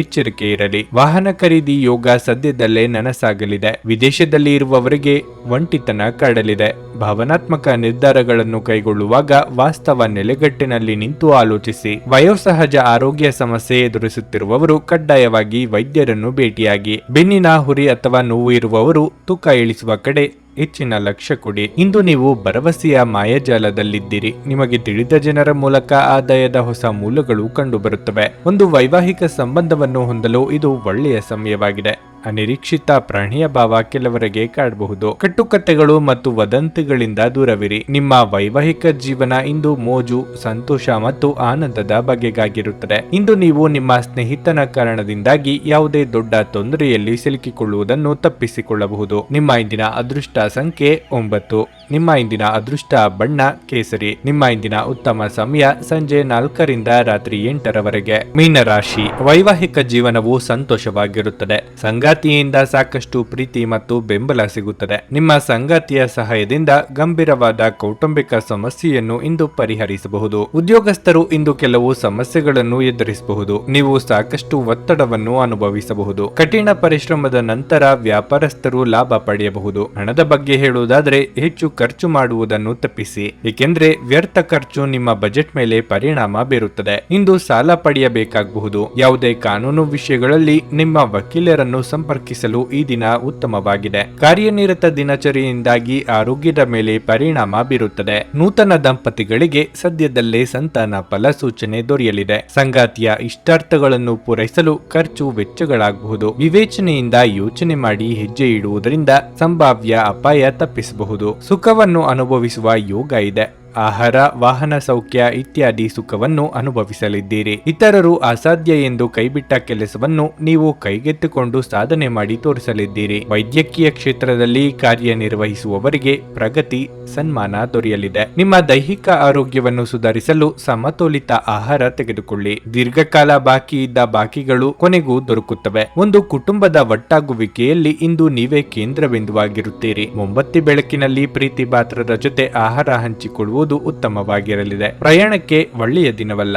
ಎಚ್ಚರಿಕೆ ಇರಲಿ. ವಾಹನ ಖರೀದಿ ಯೋಗ ಸದ್ಯದಲ್ಲೇ ನನಸಾಗಲಿದೆ. ವಿದೇಶದಲ್ಲಿ ಇರುವವರಿಗೆ ಒಂಟಿತನ ಕಾಡಲಿದೆ. ಭಾವನಾತ್ಮಕ ನಿರ್ಧಾರಗಳನ್ನು ಕೈಗೊಳ್ಳುವಾಗ ವಾಸ್ತವ ನೆಲೆಗಟ್ಟಿನಲ್ಲಿ ನಿಂತು ಆಲೋಚಿಸಿ. ವಯೋಸಹಜ ಆರೋಗ್ಯ ಸಮಸ್ಯೆ ಎದುರಿಸುತ್ತಿರುವವರು ಕಡ್ಡಾಯವಾಗಿ ವೈದ್ಯರನ್ನು ಭೇಟಿಯಾಗಿ. ಬೆನ್ನಿನ ಹುರಿ ಅಥವಾ ನೋವು ಇರುವವರು ತೂಕ ಇಳಿಸುವ ಕಡೆ ಹೆಚ್ಚಿನ ಲಕ್ಷ್ಯ ಕೊಡಿ. ಇಂದು ನೀವು ಭರವಸೆಯ ಮಾಯಾಜಾಲದಲ್ಲಿದ್ದೀರಿ. ನಿಮಗೆ ತಿಳಿದ ಜನರ ಮೂಲಕ ಆದಾಯದ ಹೊಸ ಮೂಲಗಳು ಕಂಡುಬರುತ್ತವೆ. ಒಂದು ವೈವಾಹಿಕ ಸಂಬಂಧವನ್ನು ಹೊಂದಲು ಇದು ಒಳ್ಳೆಯ ಸಮಯವಾಗಿದೆ. ಅನಿರೀಕ್ಷಿತ ಪ್ರಾಣಿಯ ಭಾವ ಕೆಲವರಿಗೆ ಕಾಡಬಹುದು. ಕಟ್ಟುಕತೆಗಳು ಮತ್ತು ವದಂತಿಗಳಿಂದ ದೂರವಿರಿ. ನಿಮ್ಮ ವೈವಾಹಿಕ ಜೀವನ ಇಂದು ಮೋಜು, ಸಂತೋಷ ಮತ್ತು ಆನಂದದ ಬಗೆಗಾಗಿರುತ್ತದೆ. ಇಂದು ನೀವು ನಿಮ್ಮ ಸ್ನೇಹಿತನ ಕಾರಣದಿಂದಾಗಿ ಯಾವುದೇ ದೊಡ್ಡ ತೊಂದರೆಯಲ್ಲಿ ಸಿಲುಕಿಕೊಳ್ಳುವುದನ್ನು ತಪ್ಪಿಸಿಕೊಳ್ಳಬಹುದು. ನಿಮ್ಮ ಇಂದಿನ ಅದೃಷ್ಟ ಸಂಖ್ಯೆ 9. ನಿಮ್ಮ ಇಂದಿನ ಅದೃಷ್ಟ ಬಣ್ಣ ಕೇಸರಿ. ನಿಮ್ಮ ಇಂದಿನ ಉತ್ತಮ ಸಮಯ ಸಂಜೆ 4ರಿಂದ ರಾತ್ರಿ 8ರವರೆಗೆ. ಮೀನರಾಶಿ. ವೈವಾಹಿಕ ಜೀವನವು ಸಂತೋಷವಾಗಿರುತ್ತದೆ. ಸಂಗಾತಿಯಿಂದ ಸಾಕಷ್ಟು ಪ್ರೀತಿ ಮತ್ತು ಬೆಂಬಲ ಸಿಗುತ್ತದೆ. ನಿಮ್ಮ ಸಂಗಾತಿಯ ಸಹಾಯದಿಂದ ಗಂಭೀರವಾದ ಕೌಟುಂಬಿಕ ಸಮಸ್ಯೆಯನ್ನು ಇಂದು ಪರಿಹರಿಸಬಹುದು. ಉದ್ಯೋಗಸ್ಥರು ಇಂದು ಕೆಲವು ಸಮಸ್ಯೆಗಳನ್ನು ಎದುರಿಸಬಹುದು. ನೀವು ಸಾಕಷ್ಟು ಒತ್ತಡವನ್ನು ಅನುಭವಿಸಬಹುದು. ಕಠಿಣ ಪರಿಶ್ರಮದ ನಂತರ ವ್ಯಾಪಾರಸ್ಥರು ಲಾಭ ಪಡೆಯಬಹುದು. ಹಣದ ಬಗ್ಗೆ ಹೇಳುವುದಾದರೆ ಹೆಚ್ಚು ಖರ್ಚು ಮಾಡುವುದನ್ನು ತಪ್ಪಿಸಿ, ಏಕೆಂದರೆ ವ್ಯರ್ಥ ಖರ್ಚು ನಿಮ್ಮ ಬಜೆಟ್ ಮೇಲೆ ಪರಿಣಾಮ ಬೀರುತ್ತದೆ. ಇಂದು ಸಾಲ ಪಡೆಯಬೇಕಾಗಬಹುದು. ಯಾವುದೇ ಕಾನೂನು ವಿಷಯಗಳಲ್ಲಿ ನಿಮ್ಮ ವಕೀಲರನ್ನು ಸಂಪರ್ಕಿಸಲು ಈ ದಿನ ಉತ್ತಮವಾಗಿದೆ. ಕಾರ್ಯನಿರತ ದಿನಚರಿಯಿಂದಾಗಿ ಆರೋಗ್ಯದ ಮೇಲೆ ಪರಿಣಾಮ ಬೀರುತ್ತದೆ. ನೂತನ ದಂಪತಿಗಳಿಗೆ ಸದ್ಯದಲ್ಲೇ ಸಂತಾನ ಫಲ ಸೂಚನೆ ದೊರೆಯಲಿದೆ. ಸಂಗಾತಿಯ ಇಷ್ಟಾರ್ಥಗಳನ್ನು ಪೂರೈಸಲು ಖರ್ಚು ವೆಚ್ಚಗಳಾಗಬಹುದು. ವಿವೇಚನೆಯಿಂದ ಯೋಚನೆ ಮಾಡಿ ಹೆಜ್ಜೆ ಇಡುವುದರಿಂದ ಸಂಭಾವ್ಯ ಅಪಾಯ ತಪ್ಪಿಸಬಹುದು. ಸುಖವನ್ನು ಅನುಭವಿಸುವ ಯೋಗ ಇದೆ. ಆಹಾರ, ವಾಹನ ಸೌಖ್ಯ ಇತ್ಯಾದಿ ಸುಖವನ್ನು ಅನುಭವಿಸಲಿದ್ದೀರಿ. ಇತರರು ಅಸಾಧ್ಯ ಎಂದು ಕೈಬಿಟ್ಟ ಕೆಲಸವನ್ನು ನೀವು ಕೈಗೆತ್ತಿಕೊಂಡು ಸಾಧನೆ ಮಾಡಿ ತೋರಿಸಲಿದ್ದೀರಿ. ವೈದ್ಯಕೀಯ ಕ್ಷೇತ್ರದಲ್ಲಿ ಕಾರ್ಯನಿರ್ವಹಿಸುವವರಿಗೆ ಪ್ರಗತಿ, ಸನ್ಮಾನ ದೊರೆಯಲಿದೆ. ನಿಮ್ಮ ದೈಹಿಕ ಆರೋಗ್ಯವನ್ನು ಸುಧಾರಿಸಲು ಸಮತೋಲಿತ ಆಹಾರ ತೆಗೆದುಕೊಳ್ಳಿ. ದೀರ್ಘಕಾಲ ಬಾಕಿ ಇದ್ದ ಬಾಕಿಗಳು ಕೊನೆಗೂ ದೊರಕುತ್ತವೆ. ಒಂದು ಕುಟುಂಬದ ಒಟ್ಟಾಗುವಿಕೆಯಲ್ಲಿ ಇಂದು ನೀವೇ ಕೇಂದ್ರಬಿಂದುವಾಗಿರುತ್ತೀರಿ. ಮೊಂಬತ್ತಿ ಬೆಳಕಿನಲ್ಲಿ ಪ್ರೀತಿ ಪಾತ್ರರ ಜೊತೆ ಆಹಾರ ಹಂಚಿಕೊಳ್ಳುವುದು ಉತ್ತಮವಾಗಿರಲಿದೆ. ಪ್ರಯಾಣಕ್ಕೆ ಒಳ್ಳೆಯ ದಿನವಲ್ಲ.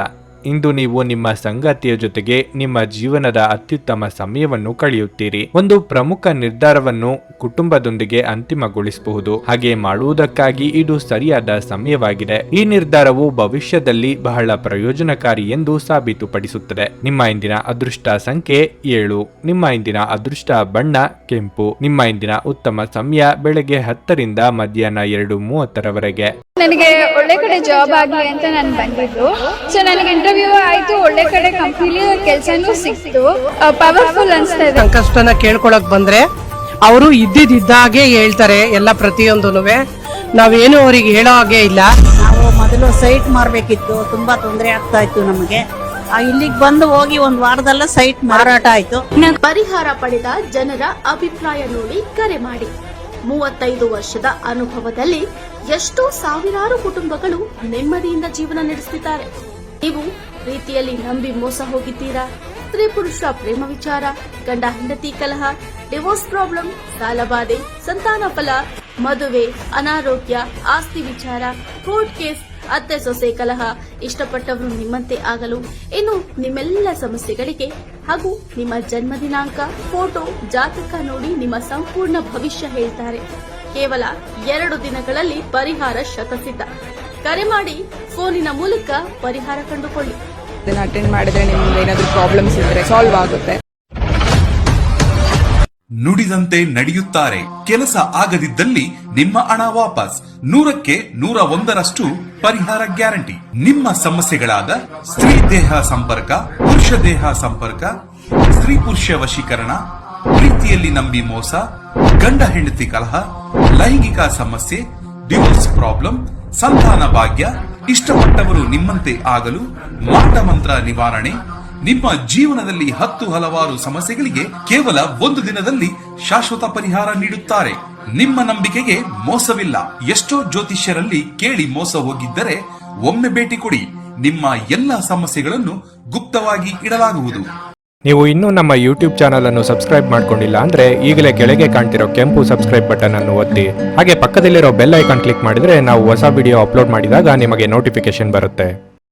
ಇಂದು ನೀವು ನಿಮ್ಮ ಸಂಗಾತಿಯ ಜೊತೆಗೆ ನಿಮ್ಮ ಜೀವನದ ಅತ್ಯುತ್ತಮ ಸಮಯವನ್ನು ಕಳೆಯುತ್ತೀರಿ. ಒಂದು ಪ್ರಮುಖ ನಿರ್ಧಾರವನ್ನು ಕುಟುಂಬದೊಂದಿಗೆ ಅಂತಿಮಗೊಳಿಸಬಹುದು. ಹಾಗೆ ಮಾಡುವುದಕ್ಕಾಗಿ ಇದು ಸರಿಯಾದ ಸಮಯವಾಗಿದೆ. ಈ ನಿರ್ಧಾರವು ಭವಿಷ್ಯದಲ್ಲಿ ಬಹಳ ಪ್ರಯೋಜನಕಾರಿ ಎಂದು ಸಾಬೀತುಪಡಿಸುತ್ತದೆ. ನಿಮ್ಮ ಇಂದಿನ ಅದೃಷ್ಟ ಸಂಖ್ಯೆ 7. ನಿಮ್ಮ ಇಂದಿನ ಅದೃಷ್ಟ ಬಣ್ಣ ಕೆಂಪು. ನಿಮ್ಮ ಇಂದಿನ ಉತ್ತಮ ಸಮಯ ಬೆಳಗ್ಗೆ 10ರಿಂದ ಮಧ್ಯಾಹ್ನ 2:30ರವರೆಗೆ. ನನಗೆ ಒಳ್ಳೆ ಕಡೆ ಜಾಬ್ ಆಗಲಿ ಅಂತ ನಾನು ಬಂದಿದ್ದು. ಸೊ ನನಗೆ ಇಂಟರ್ವ್ಯೂ ಆಯ್ತು, ಒಳ್ಳೆ ಕಡೆ ಕಂಪ್ನಿಲಿ ಕೆಲಸನೂ ಸಿಕ್ತು. ಪವರ್ಫುಲ್ ಅನ್ಸ್ತಾ ಇದೆ. ಸಂಕಷ್ಟನ ಕೇಳ್ಕೊಳಕ್ ಬಂದ್ರೆ ಅವರು ಇದ್ದಿದ್ದಾಗೆ ಹೇಳ್ತಾರೆ ಎಲ್ಲ ಪ್ರತಿಯೊಂದೂನುವೆ. ನಾವೇನು ಅವ್ರಿಗೆ ಹೇಳೋ ಹಾಗೆ ಇಲ್ಲ. ನಾವು ಮೊದಲು ಸೈಟ್ ಮಾರ್ಬೇಕಿತ್ತು, ತುಂಬಾ ತೊಂದರೆ ಆಗ್ತಾ ಇತ್ತು ನಮಗೆ. ಇಲ್ಲಿಗೆ ಬಂದು ಹೋಗಿ ಒಂದು ವಾರದಲ್ಲ ಸೈಟ್ ಮಾರಾಟ ಆಯ್ತು. ಪರಿಹಾರ ಪಡೆದ ಜನರ ಅಭಿಪ್ರಾಯ ನೋಡಿ ಕರೆ ಮಾಡಿ. 35 ವರ್ಷದ ಅನುಭವದಲ್ಲಿ ಎಷ್ಟೋ ಸಾವಿರಾರು ಕುಟುಂಬಗಳು ನೆಮ್ಮದಿಯಿಂದ ಜೀವನ ನಡೆಸುತ್ತಿದ್ದಾರೆ. ನೀವು ಪ್ರೀತಿಯಲ್ಲಿ ನಂಬಿ ಮೋಸ ಹೋಗಿದ್ದೀರಾ? ಸ್ತ್ರೀ ಪುರುಷ ಪ್ರೇಮ ವಿಚಾರ, ಗಂಡ ಹೆಂಡತಿ ಕಲಹ, ಡಿವೋರ್ಸ್ ಪ್ರಾಬ್ಲಮ್, ಸಾಲಬಾಧೆ, ಸಂತಾನ ಫಲ, ಮದುವೆ, ಅನಾರೋಗ್ಯ, ಆಸ್ತಿ ವಿಚಾರ, ಕೋರ್ಟ್ ಕೇಸ್, ಅತ್ತೆ ಸೊಸೆ ಕಲಹ, ಇಷ್ಟಪಟ್ಟವರು ನಿಮ್ಮಂತೆ ಆಗಲು, ಇನ್ನು ನಿಮ್ಮೆಲ್ಲ ಸಮಸ್ಯೆಗಳಿಗೆ ಹಾಗೂ ನಿಮ್ಮ ಜನ್ಮ ದಿನಾಂಕ, ಫೋಟೋ, ಜಾತಕ ನೋಡಿ ನಿಮ್ಮ ಸಂಪೂರ್ಣ ಭವಿಷ್ಯ ಹೇಳ್ತಾರೆ. ಕೇವಲ 2 ದಿನಗಳಲ್ಲಿ ಪರಿಹಾರ ಶತಸಿದ್ಧ. ಕರೆ ಮಾಡಿ ಫೋನಿನ ಮೂಲಕ ಪರಿಹಾರ ಕಂಡುಕೊಳ್ಳಿ. ಅಟೆಂಡ್ ಮಾಡಿದ್ರೆ ನಿಮ್ಗೆ ಏನಾದರೂ ಪ್ರಾಬ್ಲಮ್ಸ್ ಇದ್ರೆ ಸಾಲ್ವ್ ಆಗುತ್ತೆ. ನುಡಿದಂತೆ ನಡೆಯುತ್ತಾರೆ. ಕೆಲಸ ಆಗದಿದ್ದಲ್ಲಿ ನಿಮ್ಮ ಹಣ ವಾಪಸ್. 100ಕ್ಕೆ 101ರಷ್ಟು ಪರಿಹಾರ ಗ್ಯಾರಂಟಿ. ನಿಮ್ಮ ಸಮಸ್ಯೆಗಳಾದ ಸ್ತ್ರೀ ದೇಹ ಸಂಪರ್ಕ, ಪುರುಷ ದೇಹ ಸಂಪರ್ಕ, ಸ್ತ್ರೀ ಪುರುಷ ವಶೀಕರಣ, ಪ್ರೀತಿಯಲ್ಲಿ ನಂಬಿ ಮೋಸ, ಗಂಡ ಹೆಂಡತಿ ಕಲಹ, ಲೈಂಗಿಕ ಸಮಸ್ಯೆ, ಡಿವೋರ್ಸ್ ಪ್ರಾಬ್ಲಮ್, ಸಂತಾನ ಭಾಗ್ಯ, ಇಷ್ಟಪಟ್ಟವರು ನಿಮ್ಮಂತೆ ಆಗಲು, ಮಾಟ ಮಂತ್ರ ನಿವಾರಣೆ, ನಿಮ್ಮ ಜೀವನದಲ್ಲಿ 10 ಹಲವಾರು ಸಮಸ್ಯೆಗಳಿಗೆ ಕೇವಲ 1 ದಿನದಲ್ಲಿ ಶಾಶ್ವತ ಪರಿಹಾರ ನೀಡುತ್ತಾರೆ. ನಿಮ್ಮ ನಂಬಿಕೆಗೆ ಮೋಸವಿಲ್ಲ. ಎಷ್ಟೋ ಜ್ಯೋತಿಷ್ಯರಲ್ಲಿ ಕೇಳಿ ಮೋಸ ಹೋಗಿದ್ದರೆ ಒಮ್ಮೆ ಭೇಟಿ ಕೊಡಿ. ನಿಮ್ಮ ಎಲ್ಲ ಸಮಸ್ಯೆಗಳನ್ನು ಗುಪ್ತವಾಗಿ ಇಡಲಾಗುವುದು. ನೀವು ಇನ್ನೂ ನಮ್ಮ ಯೂಟ್ಯೂಬ್ ಚಾನಲ್ ಅನ್ನು ಸಬ್ಸ್ಕ್ರೈಬ್ ಮಾಡ್ಕೊಂಡಿಲ್ಲ ಅಂದ್ರೆ ಈಗಲೇ ಕೆಳಗೆ ಕಾಣ್ತಿರೋ ಕೆಂಪು ಸಬ್ಸ್ಕ್ರೈಬ್ ಬಟನ್ ಅನ್ನು ಒತ್ತಿ. ಹಾಗೆ ಪಕ್ಕದಲ್ಲಿರೋ ಬೆಲ್ ಐಕಾನ್ ಕ್ಲಿಕ್ ಮಾಡಿದ್ರೆ ನಾವು ಹೊಸ ವಿಡಿಯೋ ಅಪ್ಲೋಡ್ ಮಾಡಿದಾಗ ನಿಮಗೆ ನೋಟಿಫಿಕೇಶನ್ ಬರುತ್ತೆ.